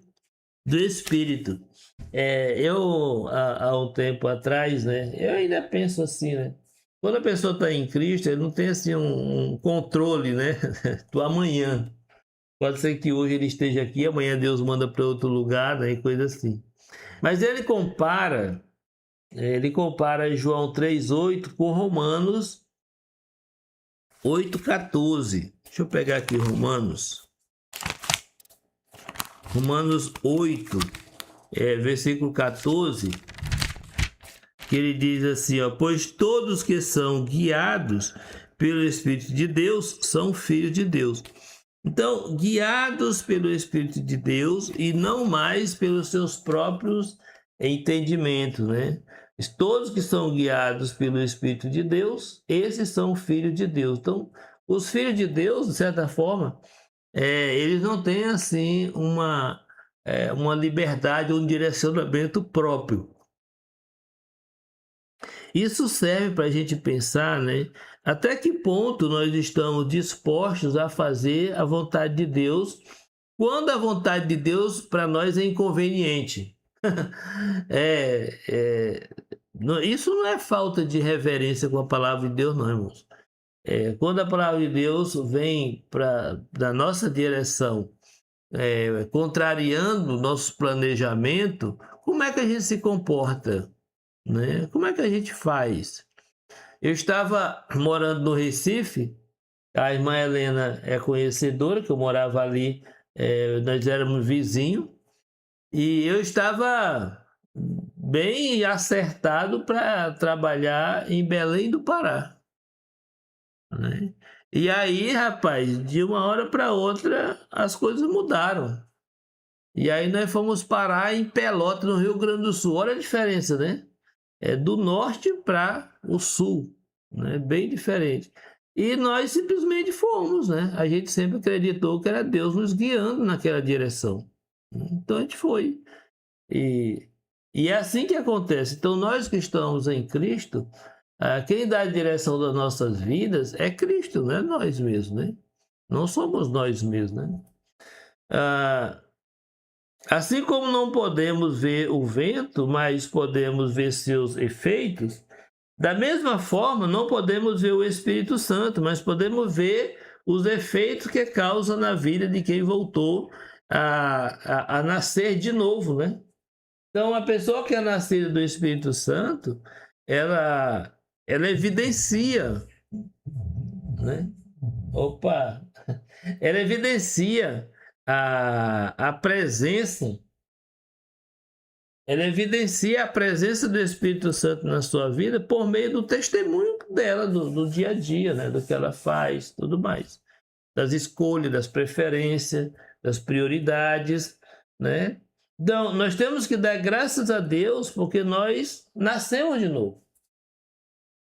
do Espírito. Há um tempo atrás, né? Eu ainda penso assim, né? Quando a pessoa está em Cristo, ele não tem assim um controle, né? Do amanhã. Pode ser que hoje ele esteja aqui, amanhã Deus manda para outro lugar, né? E coisa assim. Mas ele compara João 3:8 com Romanos 8:14. Deixa eu pegar aqui Romanos 8, versículo 14, que ele diz assim, ó: pois todos que são guiados pelo Espírito de Deus são filhos de Deus. Então, guiados pelo Espírito de Deus e não mais pelos seus próprios entendimentos, né? Todos que são guiados pelo Espírito de Deus, esses são filhos de Deus. Então, os filhos de Deus, de certa forma, eles não têm assim uma liberdade ou um direcionamento próprio. Isso serve para a gente pensar, né? Até que ponto nós estamos dispostos a fazer a vontade de Deus, quando a vontade de Deus para nós é inconveniente. Isso não é falta de reverência com a palavra de Deus, não, irmãos. Quando a palavra de Deus vem da nossa direção, contrariando o nosso planejamento, como é que a gente se comporta? Né? Como é que a gente faz? Eu estava morando no Recife, a irmã Helena é conhecedora, que eu morava ali, nós éramos vizinhos, e eu estava bem acertado para trabalhar em Belém do Pará, né? E aí, rapaz, de uma hora para outra, as coisas mudaram. E aí nós fomos parar em Pelotas, no Rio Grande do Sul. Olha a diferença, né? Do norte para o sul, né? Bem diferente. E nós simplesmente fomos, né? A gente sempre acreditou que era Deus nos guiando naquela direção. Então a gente foi. E é assim que acontece. Então nós que estamos em Cristo, quem dá a direção das nossas vidas é Cristo, não é nós mesmos, né? Não somos nós mesmos, né? Assim como não podemos ver o vento, mas podemos ver seus efeitos, da mesma forma não podemos ver o Espírito Santo, mas podemos ver os efeitos que causa na vida de quem voltou a nascer de novo, né? Então, a pessoa que é nascida do Espírito Santo, ela evidencia, né? Ela evidencia a presença, ela evidencia a presença do Espírito Santo na sua vida por meio do testemunho dela, do dia a dia, né? Do que ela faz, tudo mais, das escolhas, das preferências, das prioridades, né? Então, nós temos que dar graças a Deus porque nós nascemos de novo.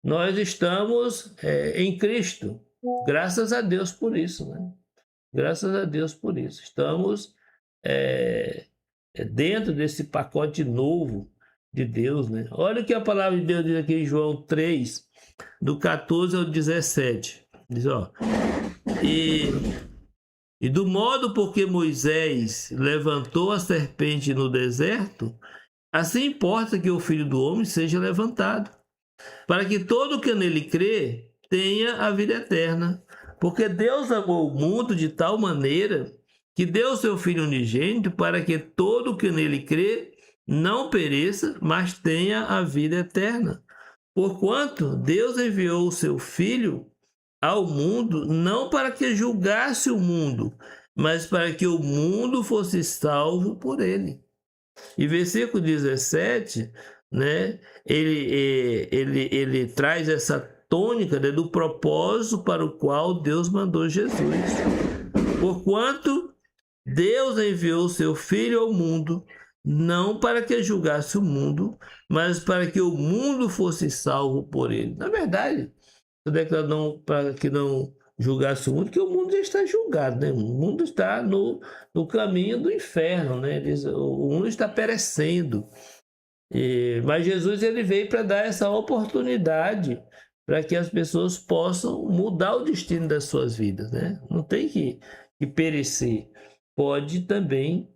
Nós estamos em Cristo. Graças a Deus por isso, né? Graças a Deus por isso. Estamos dentro desse pacote novo de Deus, né? Olha o que a palavra de Deus diz aqui em João 3, do 14 ao 17. Diz, ó: E do modo por que Moisés levantou a serpente no deserto, Assim importa que o Filho do Homem seja levantado, para que todo que nele crê tenha a vida eterna. Porque Deus amou o mundo de tal maneira que deu seu Filho unigênito para que todo que nele crê não pereça, mas tenha a vida eterna. Porquanto Deus enviou o seu Filho ao mundo não para que julgasse o mundo, mas para que o mundo fosse salvo por ele. E versículo 17, né, ele traz essa tônica, né, do propósito para o qual Deus mandou Jesus. Porquanto Deus enviou o seu Filho ao mundo, não para que julgasse o mundo, mas para que o mundo fosse salvo por ele. Na verdade, declarando para que não julgasse o mundo, que o mundo já está julgado, né? O mundo está no caminho do inferno, né? O mundo está perecendo. Mas Jesus ele veio para dar essa oportunidade para que as pessoas possam mudar o destino das suas vidas, né? Não tem que perecer. Pode também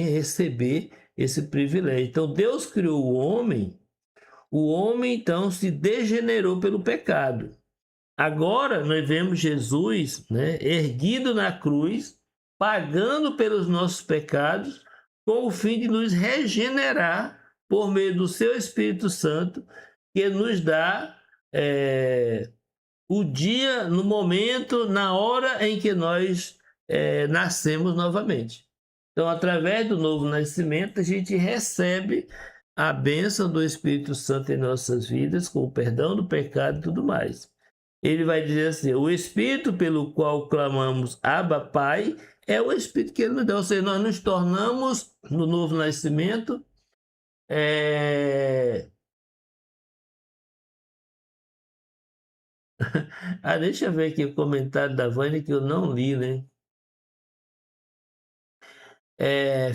receber esse privilégio. Então Deus criou o homem então se degenerou pelo pecado. Agora nós vemos Jesus, né, erguido na cruz, pagando pelos nossos pecados, com o fim de nos regenerar por meio do seu Espírito Santo, que nos dá o dia, no momento, na hora em que nós nascemos novamente. Então, através do novo nascimento, a gente recebe a bênção do Espírito Santo em nossas vidas, com o perdão do pecado e tudo mais. Ele vai dizer assim: o Espírito pelo qual clamamos Abba, Pai, é o Espírito que ele nos dá. Ou seja, nós nos tornamos, no novo nascimento, deixa eu ver aqui o comentário da Vânia que eu não li, né?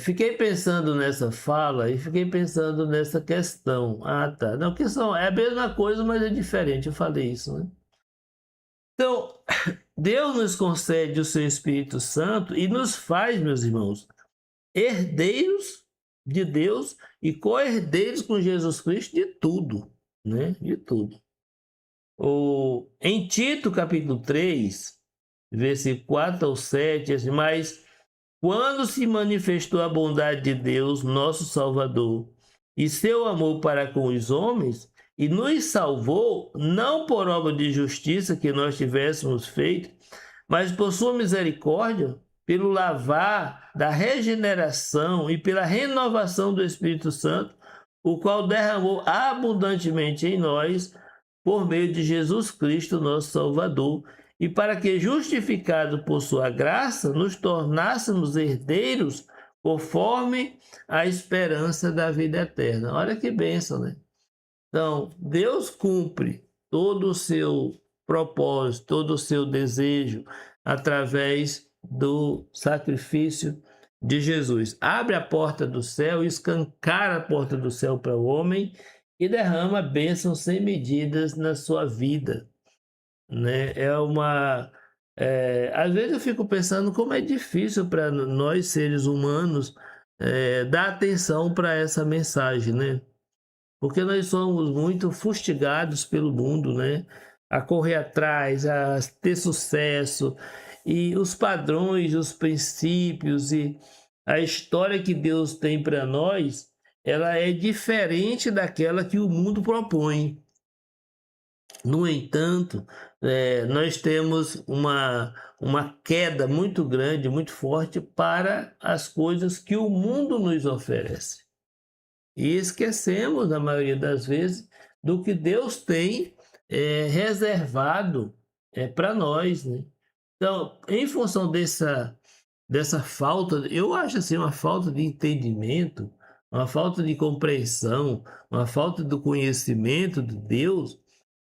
Fiquei pensando nessa fala e fiquei pensando nessa questão. Tá. Não, que é a mesma coisa, mas é diferente. Eu falei isso, né? Então, Deus nos concede o seu Espírito Santo e nos faz, meus irmãos, herdeiros de Deus e co-herdeiros com Jesus Cristo de tudo, né? De tudo. Em Tito, capítulo 3, versículo 4 ao 7, assim, mas quando se manifestou a bondade de Deus, nosso Salvador, e seu amor para com os homens, e nos salvou, não por obra de justiça que nós tivéssemos feito, mas por sua misericórdia, pelo lavar da regeneração e pela renovação do Espírito Santo, o qual derramou abundantemente em nós, por meio de Jesus Cristo, nosso Salvador, e para que, justificados por sua graça, nos tornássemos herdeiros conforme a esperança da vida eterna. Olha que bênção, né? Então, Deus cumpre todo o seu propósito, todo o seu desejo através do sacrifício de Jesus. Abre a porta do céu, escancara a porta do céu para o homem e derrama bênçãos sem medidas na sua vida, né? Às vezes eu fico pensando como é difícil para nós, seres humanos, dar atenção para essa mensagem, né? Porque nós somos muito fustigados pelo mundo, né? A correr atrás, a ter sucesso, e os padrões, os princípios e a história que Deus tem para nós, ela é diferente daquela que o mundo propõe. No entanto, nós temos uma queda muito grande, muito forte para as coisas que o mundo nos oferece. E esquecemos, na maioria das vezes, do que Deus tem reservado para nós, né? Então, em função dessa falta, eu acho assim, uma falta de entendimento, uma falta de compreensão, uma falta do conhecimento de Deus,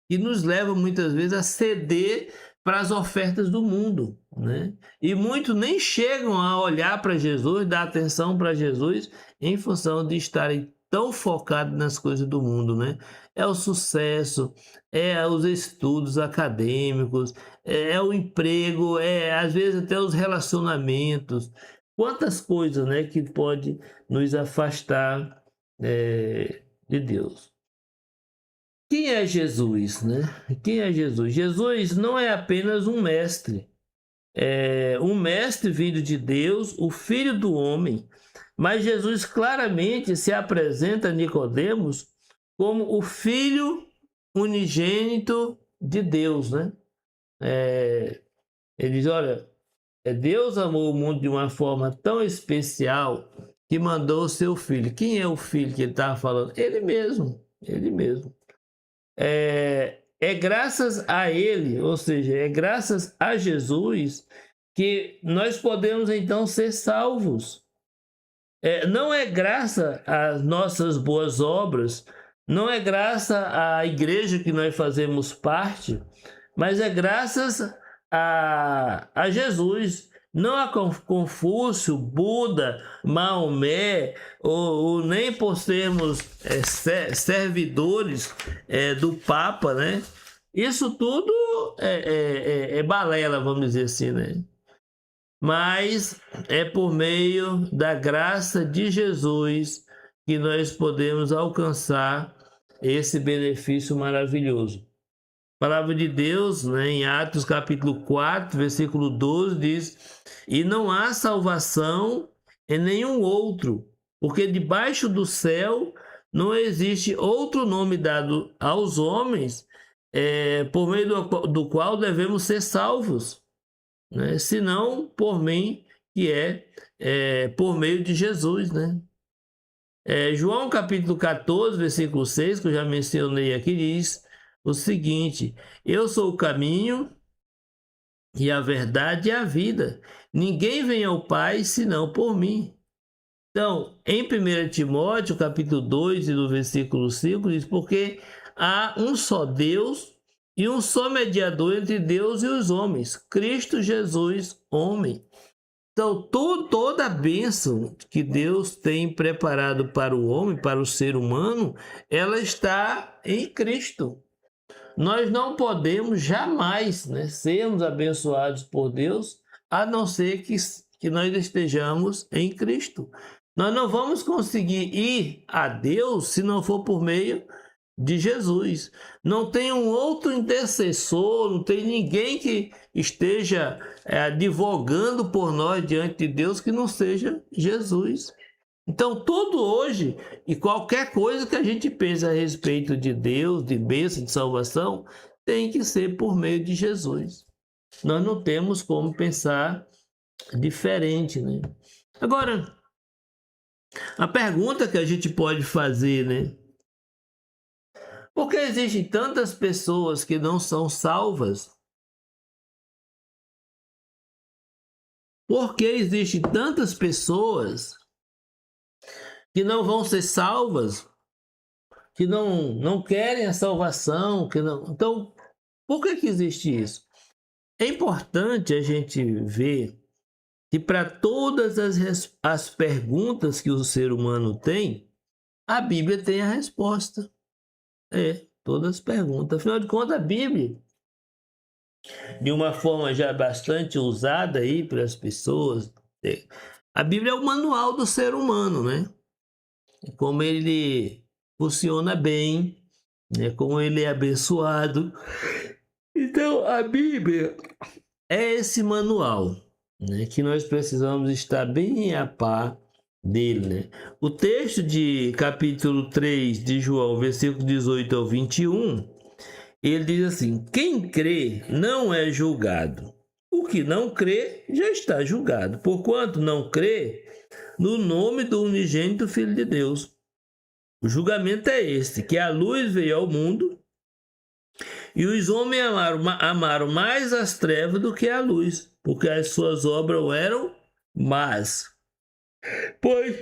que nos leva muitas vezes a ceder para as ofertas do mundo, né? E muitos nem chegam a olhar para Jesus, dar atenção para Jesus, em função de estarem tão focados nas coisas do mundo, né? É o sucesso, é os estudos acadêmicos, é o emprego, às vezes até os relacionamentos. quantas coisas, né, que pode nos afastar de Deus. Quem é Jesus, né? Quem é Jesus? Jesus não é apenas um mestre. É um mestre vindo de Deus, o Filho do homem. Mas Jesus claramente se apresenta a Nicodemos como o Filho unigênito de Deus, né? Ele diz, olha, Deus amou o mundo de uma forma tão especial que mandou o seu Filho. Quem é o Filho que ele estava falando? Ele mesmo, ele mesmo. É graças a ele, ou seja, é graças a Jesus que nós podemos então ser salvos. Não é graça às nossas boas obras, não é graça à igreja que nós fazemos parte, mas é graças a Jesus, não a Confúcio, Buda, Maomé, ou nem por sermos servidores do Papa, né? Isso tudo é balela, vamos dizer assim, né? Mas é por meio da graça de Jesus que nós podemos alcançar esse benefício maravilhoso. A palavra de Deus, né, em Atos capítulo 4, versículo 12, diz: e não há salvação em nenhum outro, porque debaixo do céu não existe outro nome dado aos homens, por meio do qual devemos ser salvos, né? Senão por mim, que por meio de Jesus, né? João capítulo 14, versículo 6, que eu já mencionei aqui, diz o seguinte: eu sou o caminho e a verdade e a vida. Ninguém vem ao Pai senão por mim. Então, em 1 Timóteo capítulo 2 e do versículo 5, diz: porque há um só Deus e um só mediador entre Deus e os homens, Cristo Jesus, homem. Então, toda a bênção que Deus tem preparado para o homem, para o ser humano, ela está em Cristo. Nós não podemos jamais, né, sermos abençoados por Deus, a não ser que nós estejamos em Cristo. Nós não vamos conseguir ir a Deus se não for por meio de Jesus. Não tem um outro intercessor, não tem ninguém que esteja advogando por nós diante de Deus que não seja Jesus. Então, tudo hoje e qualquer coisa que a gente pense a respeito de Deus, de bênção, de salvação, tem que ser por meio de Jesus. Nós não temos como pensar diferente, né? Agora, a pergunta que a gente pode fazer, né? Por que existem tantas pessoas que não são salvas? Por que existem tantas pessoas que não vão ser salvas, que não querem a salvação, que não... Então, por que existe isso? É importante a gente ver que para todas as perguntas que o ser humano tem, a Bíblia tem a resposta. Todas as perguntas. Afinal de contas, a Bíblia, de uma forma já bastante usada aí pelas pessoas, a Bíblia é o manual do ser humano, né? Como ele funciona bem, né? Como ele é abençoado. Então, a Bíblia é esse manual, né? Que nós precisamos estar bem a par dele, né? O texto de capítulo 3 de João, versículo 18 ao 21, ele diz assim: quem crê não é julgado. O que não crê já está julgado, porquanto não crê no nome do unigênito Filho de Deus. O julgamento é este, que a luz veio ao mundo e os homens amaram mais as trevas do que a luz, porque as suas obras eram más. Pois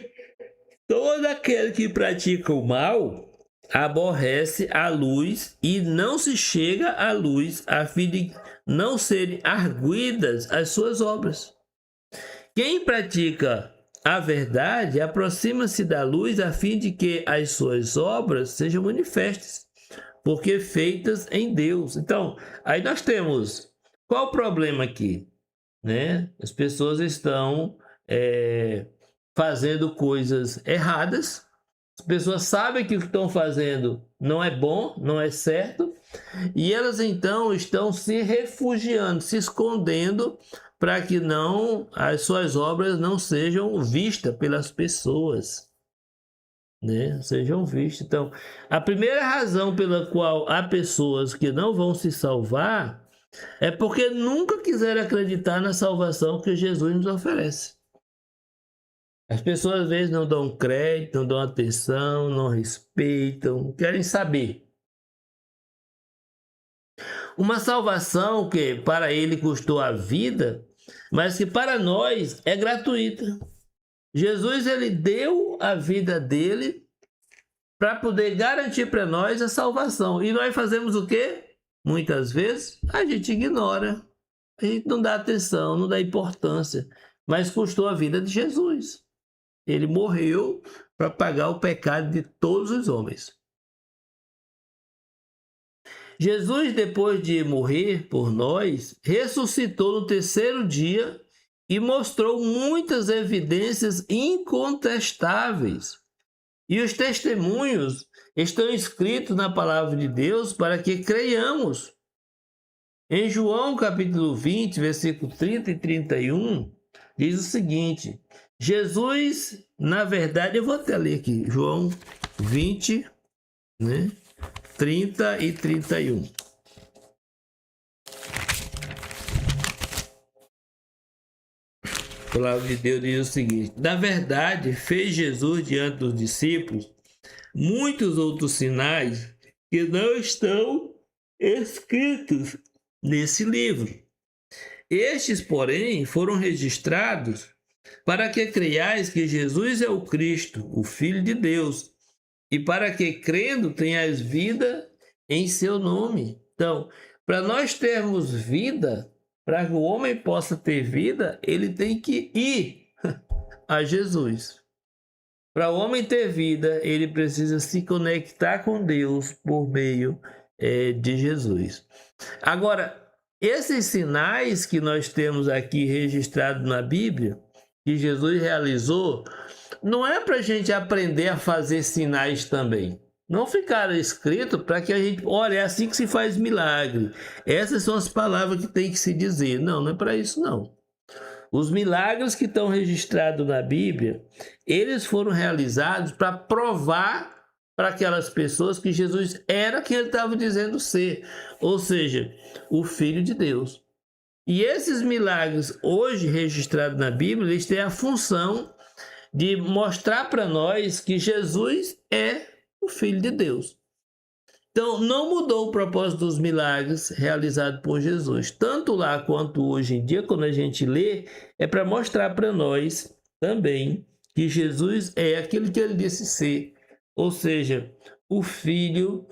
todo aquele que pratica o mal aborrece a luz e não se chega à luz, a fim de não serem arguidas as suas obras. Quem pratica a verdade aproxima-se da luz, a fim de que as suas obras sejam manifestas, porque feitas em Deus. Então, aí nós temos... Qual o problema aqui? Né? As pessoas estão fazendo coisas erradas. As pessoas sabem que o que estão fazendo não é bom, não é certo, e elas então estão se refugiando, se escondendo para que as suas obras não sejam vistas pelas pessoas, né? Sejam vistas. Então, a primeira razão pela qual há pessoas que não vão se salvar é porque nunca quiseram acreditar na salvação que Jesus nos oferece. As pessoas às vezes não dão crédito, não dão atenção, não respeitam, não querem saber. Uma salvação que para ele custou a vida, mas que para nós é gratuita. Jesus, ele deu a vida dele para poder garantir para nós a salvação. E nós fazemos o quê? Muitas vezes a gente ignora, a gente não dá atenção, não dá importância, mas custou a vida de Jesus. Ele morreu para pagar o pecado de todos os homens. Jesus, depois de morrer por nós, ressuscitou no terceiro dia e mostrou muitas evidências incontestáveis. E os testemunhos estão escritos na palavra de Deus para que creiamos. Em João capítulo 20, versículo 30 e 31, diz o seguinte: Jesus, na verdade, eu vou até ler aqui, João 20, 30 e 31. A palavra de Deus diz o seguinte: na verdade, fez Jesus diante dos discípulos muitos outros sinais que não estão escritos nesse livro. Estes, porém, foram registrados para que creiais que Jesus é o Cristo, o Filho de Deus, e para que, crendo, tenhais vida em seu nome. Então, para nós termos vida, para que o homem possa ter vida, ele tem que ir a Jesus. Para o homem ter vida, ele precisa se conectar com Deus por meio de Jesus. Agora, esses sinais que nós temos aqui registrados na Bíblia, que Jesus realizou, não é para a gente aprender a fazer sinais também. Não ficaram escritos para que a gente... Olha, é assim que se faz milagre. Essas são as palavras que tem que se dizer. Não, não é para isso não. Os milagres que estão registrados na Bíblia, eles foram realizados para provar para aquelas pessoas que Jesus era quem ele estava dizendo ser. Ou seja, o Filho de Deus. E esses milagres hoje registrados na Bíblia, eles têm a função de mostrar para nós que Jesus é o Filho de Deus. Então, não mudou o propósito dos milagres realizados por Jesus. Tanto lá quanto hoje em dia, quando a gente lê, é para mostrar para nós também que Jesus é aquele que ele disse ser. Ou seja, o Filho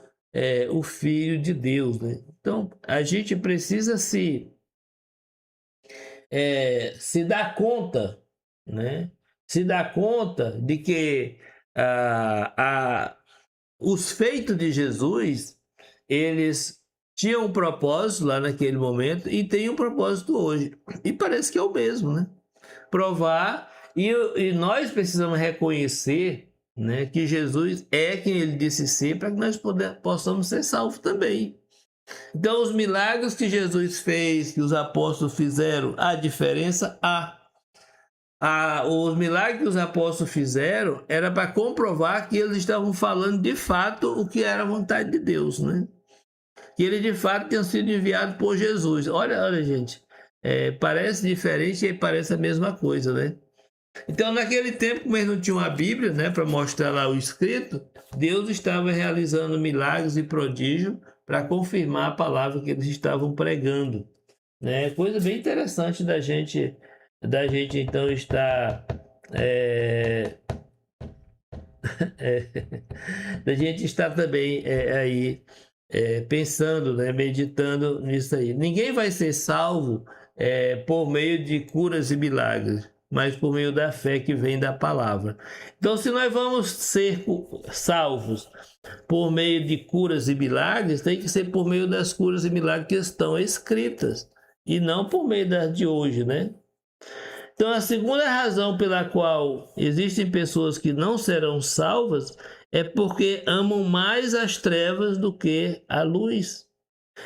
de Deus, né? Então, a gente precisa se dar conta, né? Se dar conta de que os feitos de Jesus, eles tinham um propósito lá naquele momento e tem um propósito hoje. E parece que é o mesmo, né? Provar, e nós precisamos reconhecer, né, que Jesus é quem ele disse ser, para que nós possamos ser salvos também. Então, os milagres que Jesus fez, que os apóstolos fizeram, a diferença os milagres que os apóstolos fizeram era para comprovar que eles estavam falando de fato o que era a vontade de Deus, né? Que eles de fato tinham sido enviados por Jesus. Olha, gente, parece diferente e parece a mesma coisa, né? Então, naquele tempo, como eles não tinham a Bíblia, né, para mostrar lá o escrito, Deus estava realizando milagres e prodígios para confirmar a palavra que eles estavam pregando, né? Coisa bem interessante da gente então estar da gente estar também aí pensando, né, meditando nisso aí. Ninguém vai ser salvo por meio de curas e milagres, mas por meio da fé que vem da palavra. Então, se nós vamos ser salvos por meio de curas e milagres, tem que ser por meio das curas e milagres que estão escritas, e não por meio das de hoje, né? Então, a segunda razão pela qual existem pessoas que não serão salvas é porque amam mais as trevas do que a luz.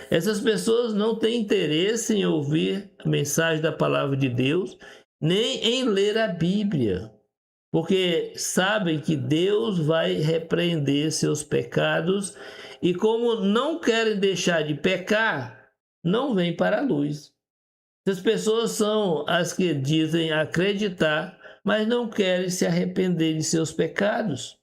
Essas pessoas não têm interesse em ouvir a mensagem da palavra de Deus, nem em ler a Bíblia, porque sabem que Deus vai repreender seus pecados e, como não querem deixar de pecar, não vêm para a luz. Essas pessoas são as que dizem acreditar, mas não querem se arrepender de seus pecados.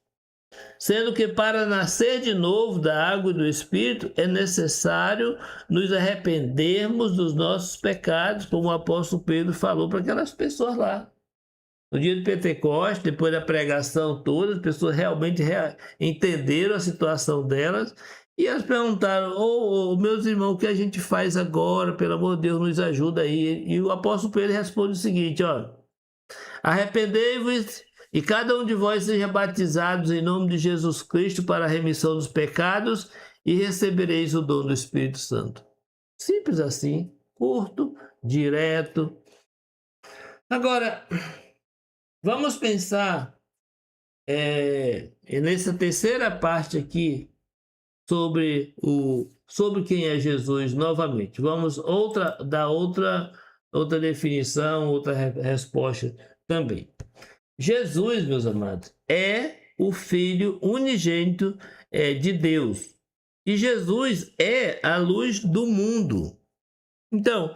Sendo que para nascer de novo da água e do Espírito é necessário nos arrependermos dos nossos pecados, como o apóstolo Pedro falou para aquelas pessoas lá. No dia de Pentecostes, depois da pregação toda, as pessoas realmente entenderam a situação delas e elas perguntaram: meus irmãos, o que a gente faz agora? Pelo amor de Deus, nos ajuda aí. E o apóstolo Pedro responde o seguinte: arrependei-vos e cada um de vós seja batizados em nome de Jesus Cristo para a remissão dos pecados e recebereis o dom do Espírito Santo. Simples assim, curto, direto. Agora, vamos pensar nessa terceira parte aqui sobre quem é Jesus novamente. Vamos dar outra definição, outra resposta também. Jesus, meus amados, é o Filho unigênito de Deus. E Jesus é a luz do mundo. Então,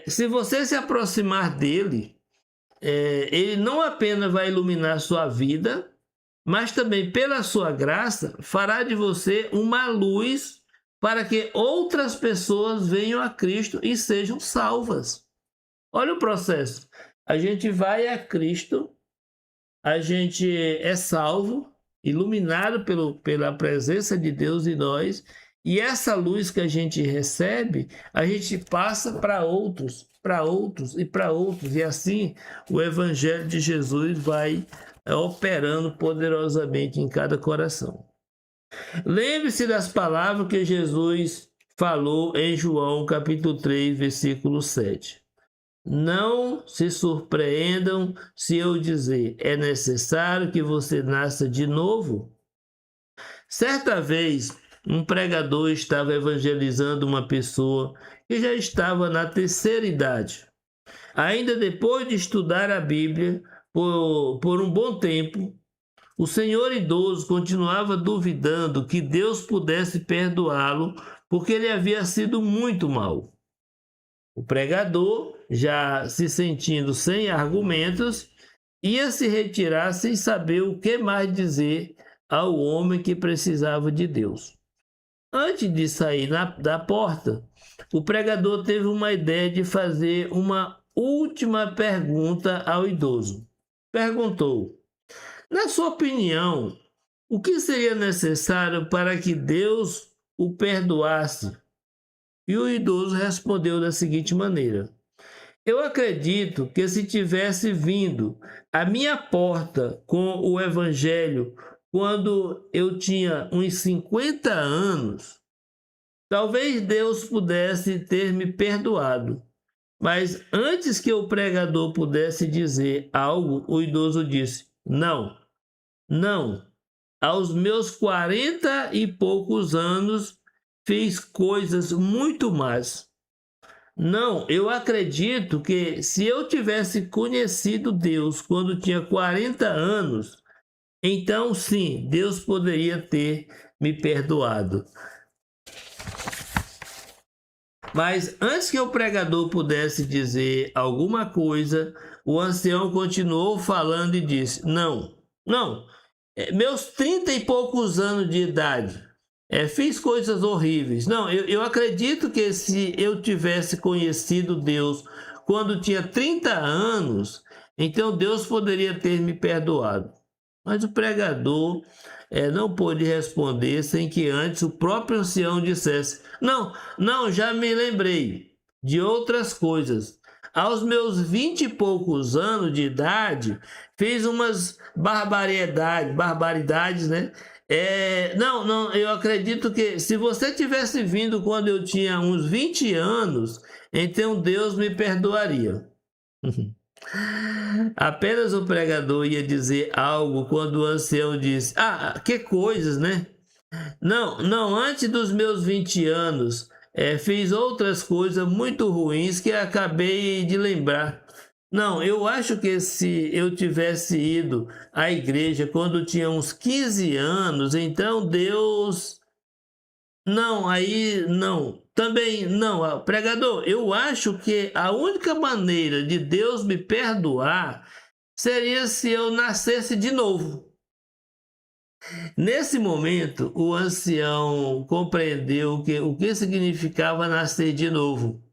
se você se aproximar dele, ele não apenas vai iluminar sua vida, mas também, pela sua graça, fará de você uma luz para que outras pessoas venham a Cristo e sejam salvas. Olha o processo. A gente vai a Cristo, a gente é salvo, iluminado pela presença de Deus em nós, e essa luz que a gente recebe, a gente passa para outros, e assim o Evangelho de Jesus vai operando poderosamente em cada coração. Lembre-se das palavras que Jesus falou em João capítulo 3, versículo 7. Não se surpreendam se eu dizer: é necessário que você nasça de novo. Certa vez, um pregador estava evangelizando uma pessoa que já estava na terceira idade. Ainda depois de estudar a Bíblia por um bom tempo, o senhor idoso continuava duvidando que Deus pudesse perdoá-lo porque ele havia sido muito mau. O pregador, já se sentindo sem argumentos, ia se retirar sem saber o que mais dizer ao homem que precisava de Deus. Antes de sair da porta, o pregador teve uma ideia de fazer uma última pergunta ao idoso. Perguntou: na sua opinião, o que seria necessário para que Deus o perdoasse? E o idoso respondeu da seguinte maneira: eu acredito que se tivesse vindo à minha porta com o Evangelho quando eu tinha uns 50 anos, talvez Deus pudesse ter me perdoado. Mas antes que o pregador pudesse dizer algo, o idoso disse: não. Aos meus 40 e poucos anos, fiz coisas muito más. Não, eu acredito que se eu tivesse conhecido Deus quando tinha 40 anos, então sim, Deus poderia ter me perdoado. Mas antes que o pregador pudesse dizer alguma coisa, o ancião continuou falando e disse: não, meus 30 e poucos anos de idade, fiz coisas horríveis. Não, eu acredito que se eu tivesse conhecido Deus quando tinha 30 anos, então Deus poderia ter me perdoado. Mas o pregador não pôde responder sem que antes o próprio ancião dissesse: não, já me lembrei de outras coisas. Aos meus 20 e poucos anos de idade, fiz umas barbaridades, né? Não, eu acredito que se você tivesse vindo quando eu tinha uns 20 anos, então Deus me perdoaria. Apenas o pregador ia dizer algo quando o ancião disse: Ah, que coisas, né? Não, antes dos meus 20 anos, fiz outras coisas muito ruins que acabei de lembrar. Não, eu acho que se eu tivesse ido à igreja quando tinha uns 15 anos, então Deus... Não, aí não. Também não. Pregador, eu acho que a única maneira de Deus me perdoar seria se eu nascesse de novo. Nesse momento, o ancião compreendeu o que significava nascer de novo.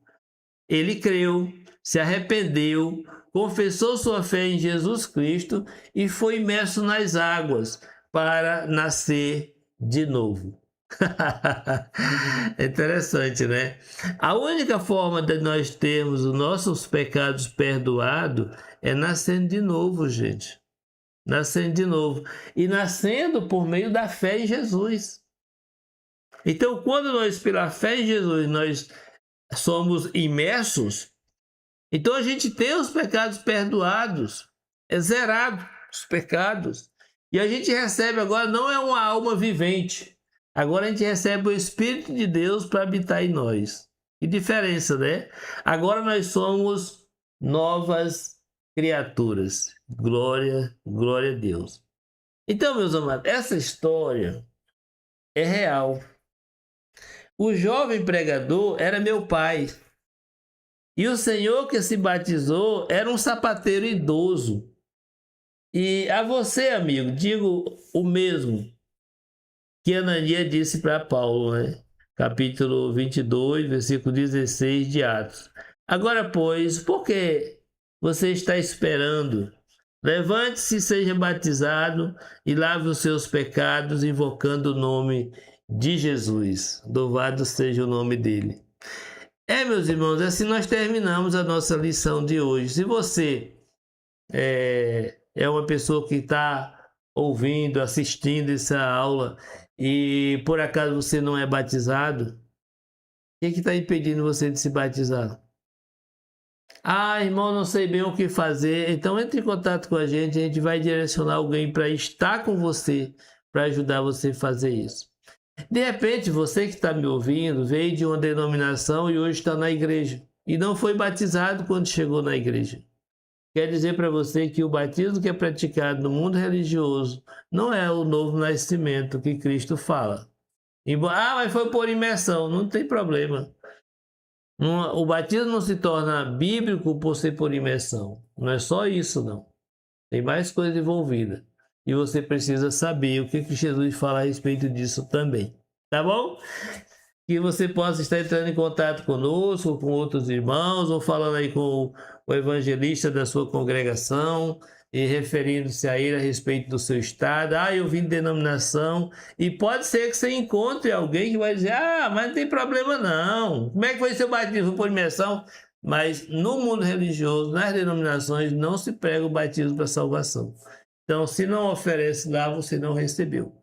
Ele creu, se arrependeu, confessou sua fé em Jesus Cristo e foi imerso nas águas para nascer de novo. É interessante, né? A única forma de nós termos os nossos pecados perdoados é nascendo de novo, gente. Nascendo de novo. E nascendo por meio da fé em Jesus. Então, quando nós, pela fé em Jesus, nós somos imersos, então a gente tem os pecados perdoados, é zerado os pecados. E a gente recebe agora, não é uma alma vivente, agora a gente recebe o Espírito de Deus para habitar em nós. Que diferença, né? Agora nós somos novas criaturas. Glória a Deus. Então, meus amados, essa história é real. O jovem pregador era meu pai. E o senhor que se batizou era um sapateiro idoso. E a você, amigo, digo o mesmo que Ananias disse para Paulo, né? Capítulo 22, versículo 16 de Atos. Agora, pois, por que você está esperando? Levante-se, seja batizado e lave os seus pecados, invocando o nome de Jesus. Louvado seja o nome dele. Meus irmãos, assim nós terminamos a nossa lição de hoje. Se você é uma pessoa que está ouvindo, assistindo essa aula e por acaso você não é batizado, o que está impedindo você de se batizar? Ah, irmão, não sei bem o que fazer. Então entre em contato com a gente vai direcionar alguém para estar com você, para ajudar você a fazer isso. De repente, você que está me ouvindo veio de uma denominação e hoje está na igreja e não foi batizado quando chegou na igreja. Quer dizer para você que o batismo que é praticado no mundo religioso não é o novo nascimento que Cristo fala. Mas foi por imersão, não tem problema. O batismo não se torna bíblico por ser por imersão. Não é só isso, não. Tem mais coisa envolvida. E você precisa saber o que Jesus fala a respeito disso também. Tá bom? Que você possa estar entrando em contato conosco, com outros irmãos, ou falando aí com o evangelista da sua congregação, e referindo-se a ele a respeito do seu estado. Eu vim de denominação. E pode ser que você encontre alguém que vai dizer, mas não tem problema não. Como é que foi seu batismo por imersão? Mas no mundo religioso, nas denominações, não se prega o batismo para salvação. Então, se não oferece lá, você não recebeu.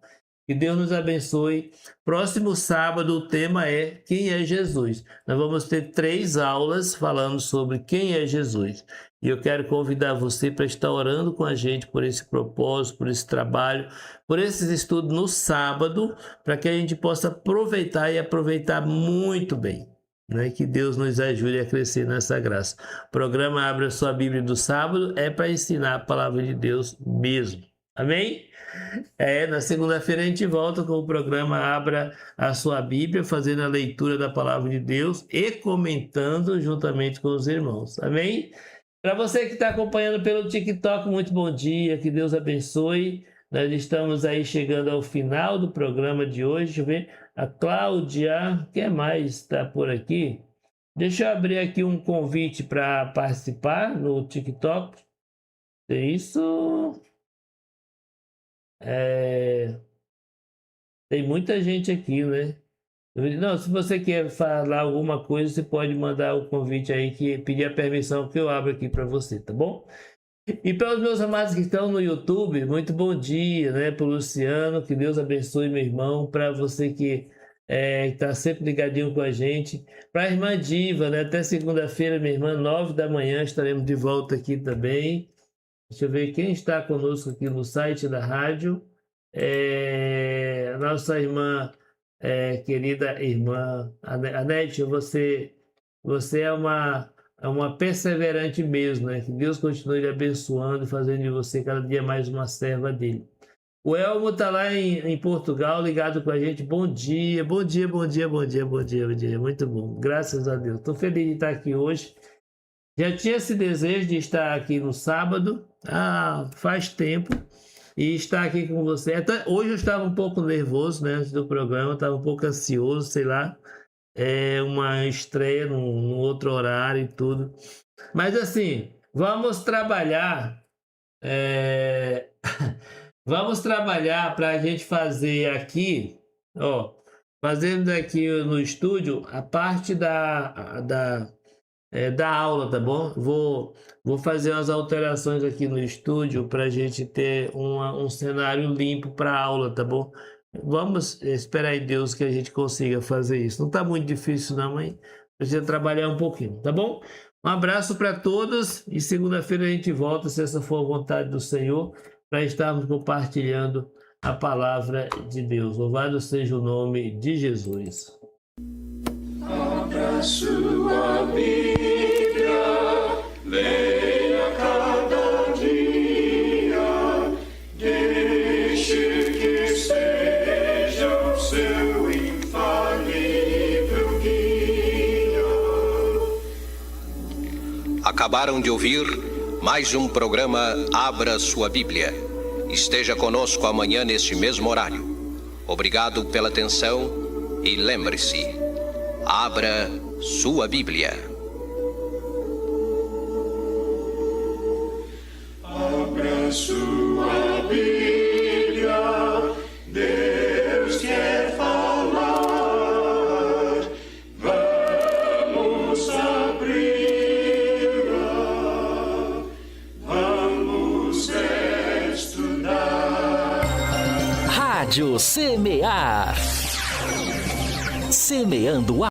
Que Deus nos abençoe. Próximo sábado o tema é quem é Jesus. Nós vamos ter 3 aulas falando sobre quem é Jesus. E eu quero convidar você para estar orando com a gente por esse propósito, por esse trabalho, por esses estudos no sábado, para que a gente possa aproveitar e aproveitar muito bem. Né? Que Deus nos ajude a crescer nessa graça. O programa Abra Sua Bíblia do sábado é para ensinar a palavra de Deus mesmo. Amém? Na segunda-feira a gente volta com o programa Abra a Sua Bíblia, fazendo a leitura da palavra de Deus e comentando juntamente com os irmãos. Amém? Para você que está acompanhando pelo TikTok, muito bom dia, que Deus abençoe. Nós estamos aí chegando ao final do programa de hoje. Deixa eu ver, a Cláudia, quem mais está por aqui? Deixa eu abrir aqui um convite para participar no TikTok. Tem isso... Tem muita gente aqui, né? Não, se você quer falar alguma coisa, você pode mandar o convite aí, pedir a permissão que eu abro aqui para você, tá bom? E para os meus amados que estão no YouTube, muito bom dia, né? Para o Luciano, que Deus abençoe, meu irmão. Para você que Está sempre ligadinho com a gente. Para a irmã Diva, né? Até segunda-feira, minha irmã, 9 da manhã, estaremos de volta aqui também. Deixa eu ver quem está conosco aqui no site da rádio. Nossa irmã, querida irmã Anete, você é uma perseverante mesmo, né? Que Deus continue lhe abençoando e fazendo de você cada dia mais uma serva dele. O Elmo está lá em Portugal, ligado com a gente. Bom dia, bom dia, bom dia, bom dia, bom dia, bom dia. Muito bom, graças a Deus. Estou feliz de estar aqui hoje. Já tinha esse desejo de estar aqui no sábado, faz tempo, e estar aqui com você. Até hoje eu estava um pouco nervoso, né, antes do programa, estava um pouco ansioso, sei lá, uma estreia num outro horário e tudo. Mas assim, vamos trabalhar, vamos trabalhar para a gente fazer aqui, fazendo aqui no estúdio a parte da aula, tá bom? Vou fazer umas alterações aqui no estúdio para a gente ter um cenário limpo para a aula, tá bom? Vamos esperar em Deus que a gente consiga fazer isso. Não está muito difícil não, mas precisa trabalhar um pouquinho, tá bom? Um abraço para todos e segunda-feira a gente volta, se essa for a vontade do Senhor, para estarmos compartilhando a palavra de Deus. Louvado seja o nome de Jesus.
Abra sua Bíblia, leia cada dia, deixe que seja o seu infalível guia.
Acabaram de ouvir mais um programa Abra Sua Bíblia. Esteja conosco amanhã neste mesmo horário. Obrigado pela atenção e lembre-se, abra sua Bíblia.
Abra sua Bíblia, Deus quer falar. Vamos abri-la, vamos estudar.
Rádio Semear. Semeando a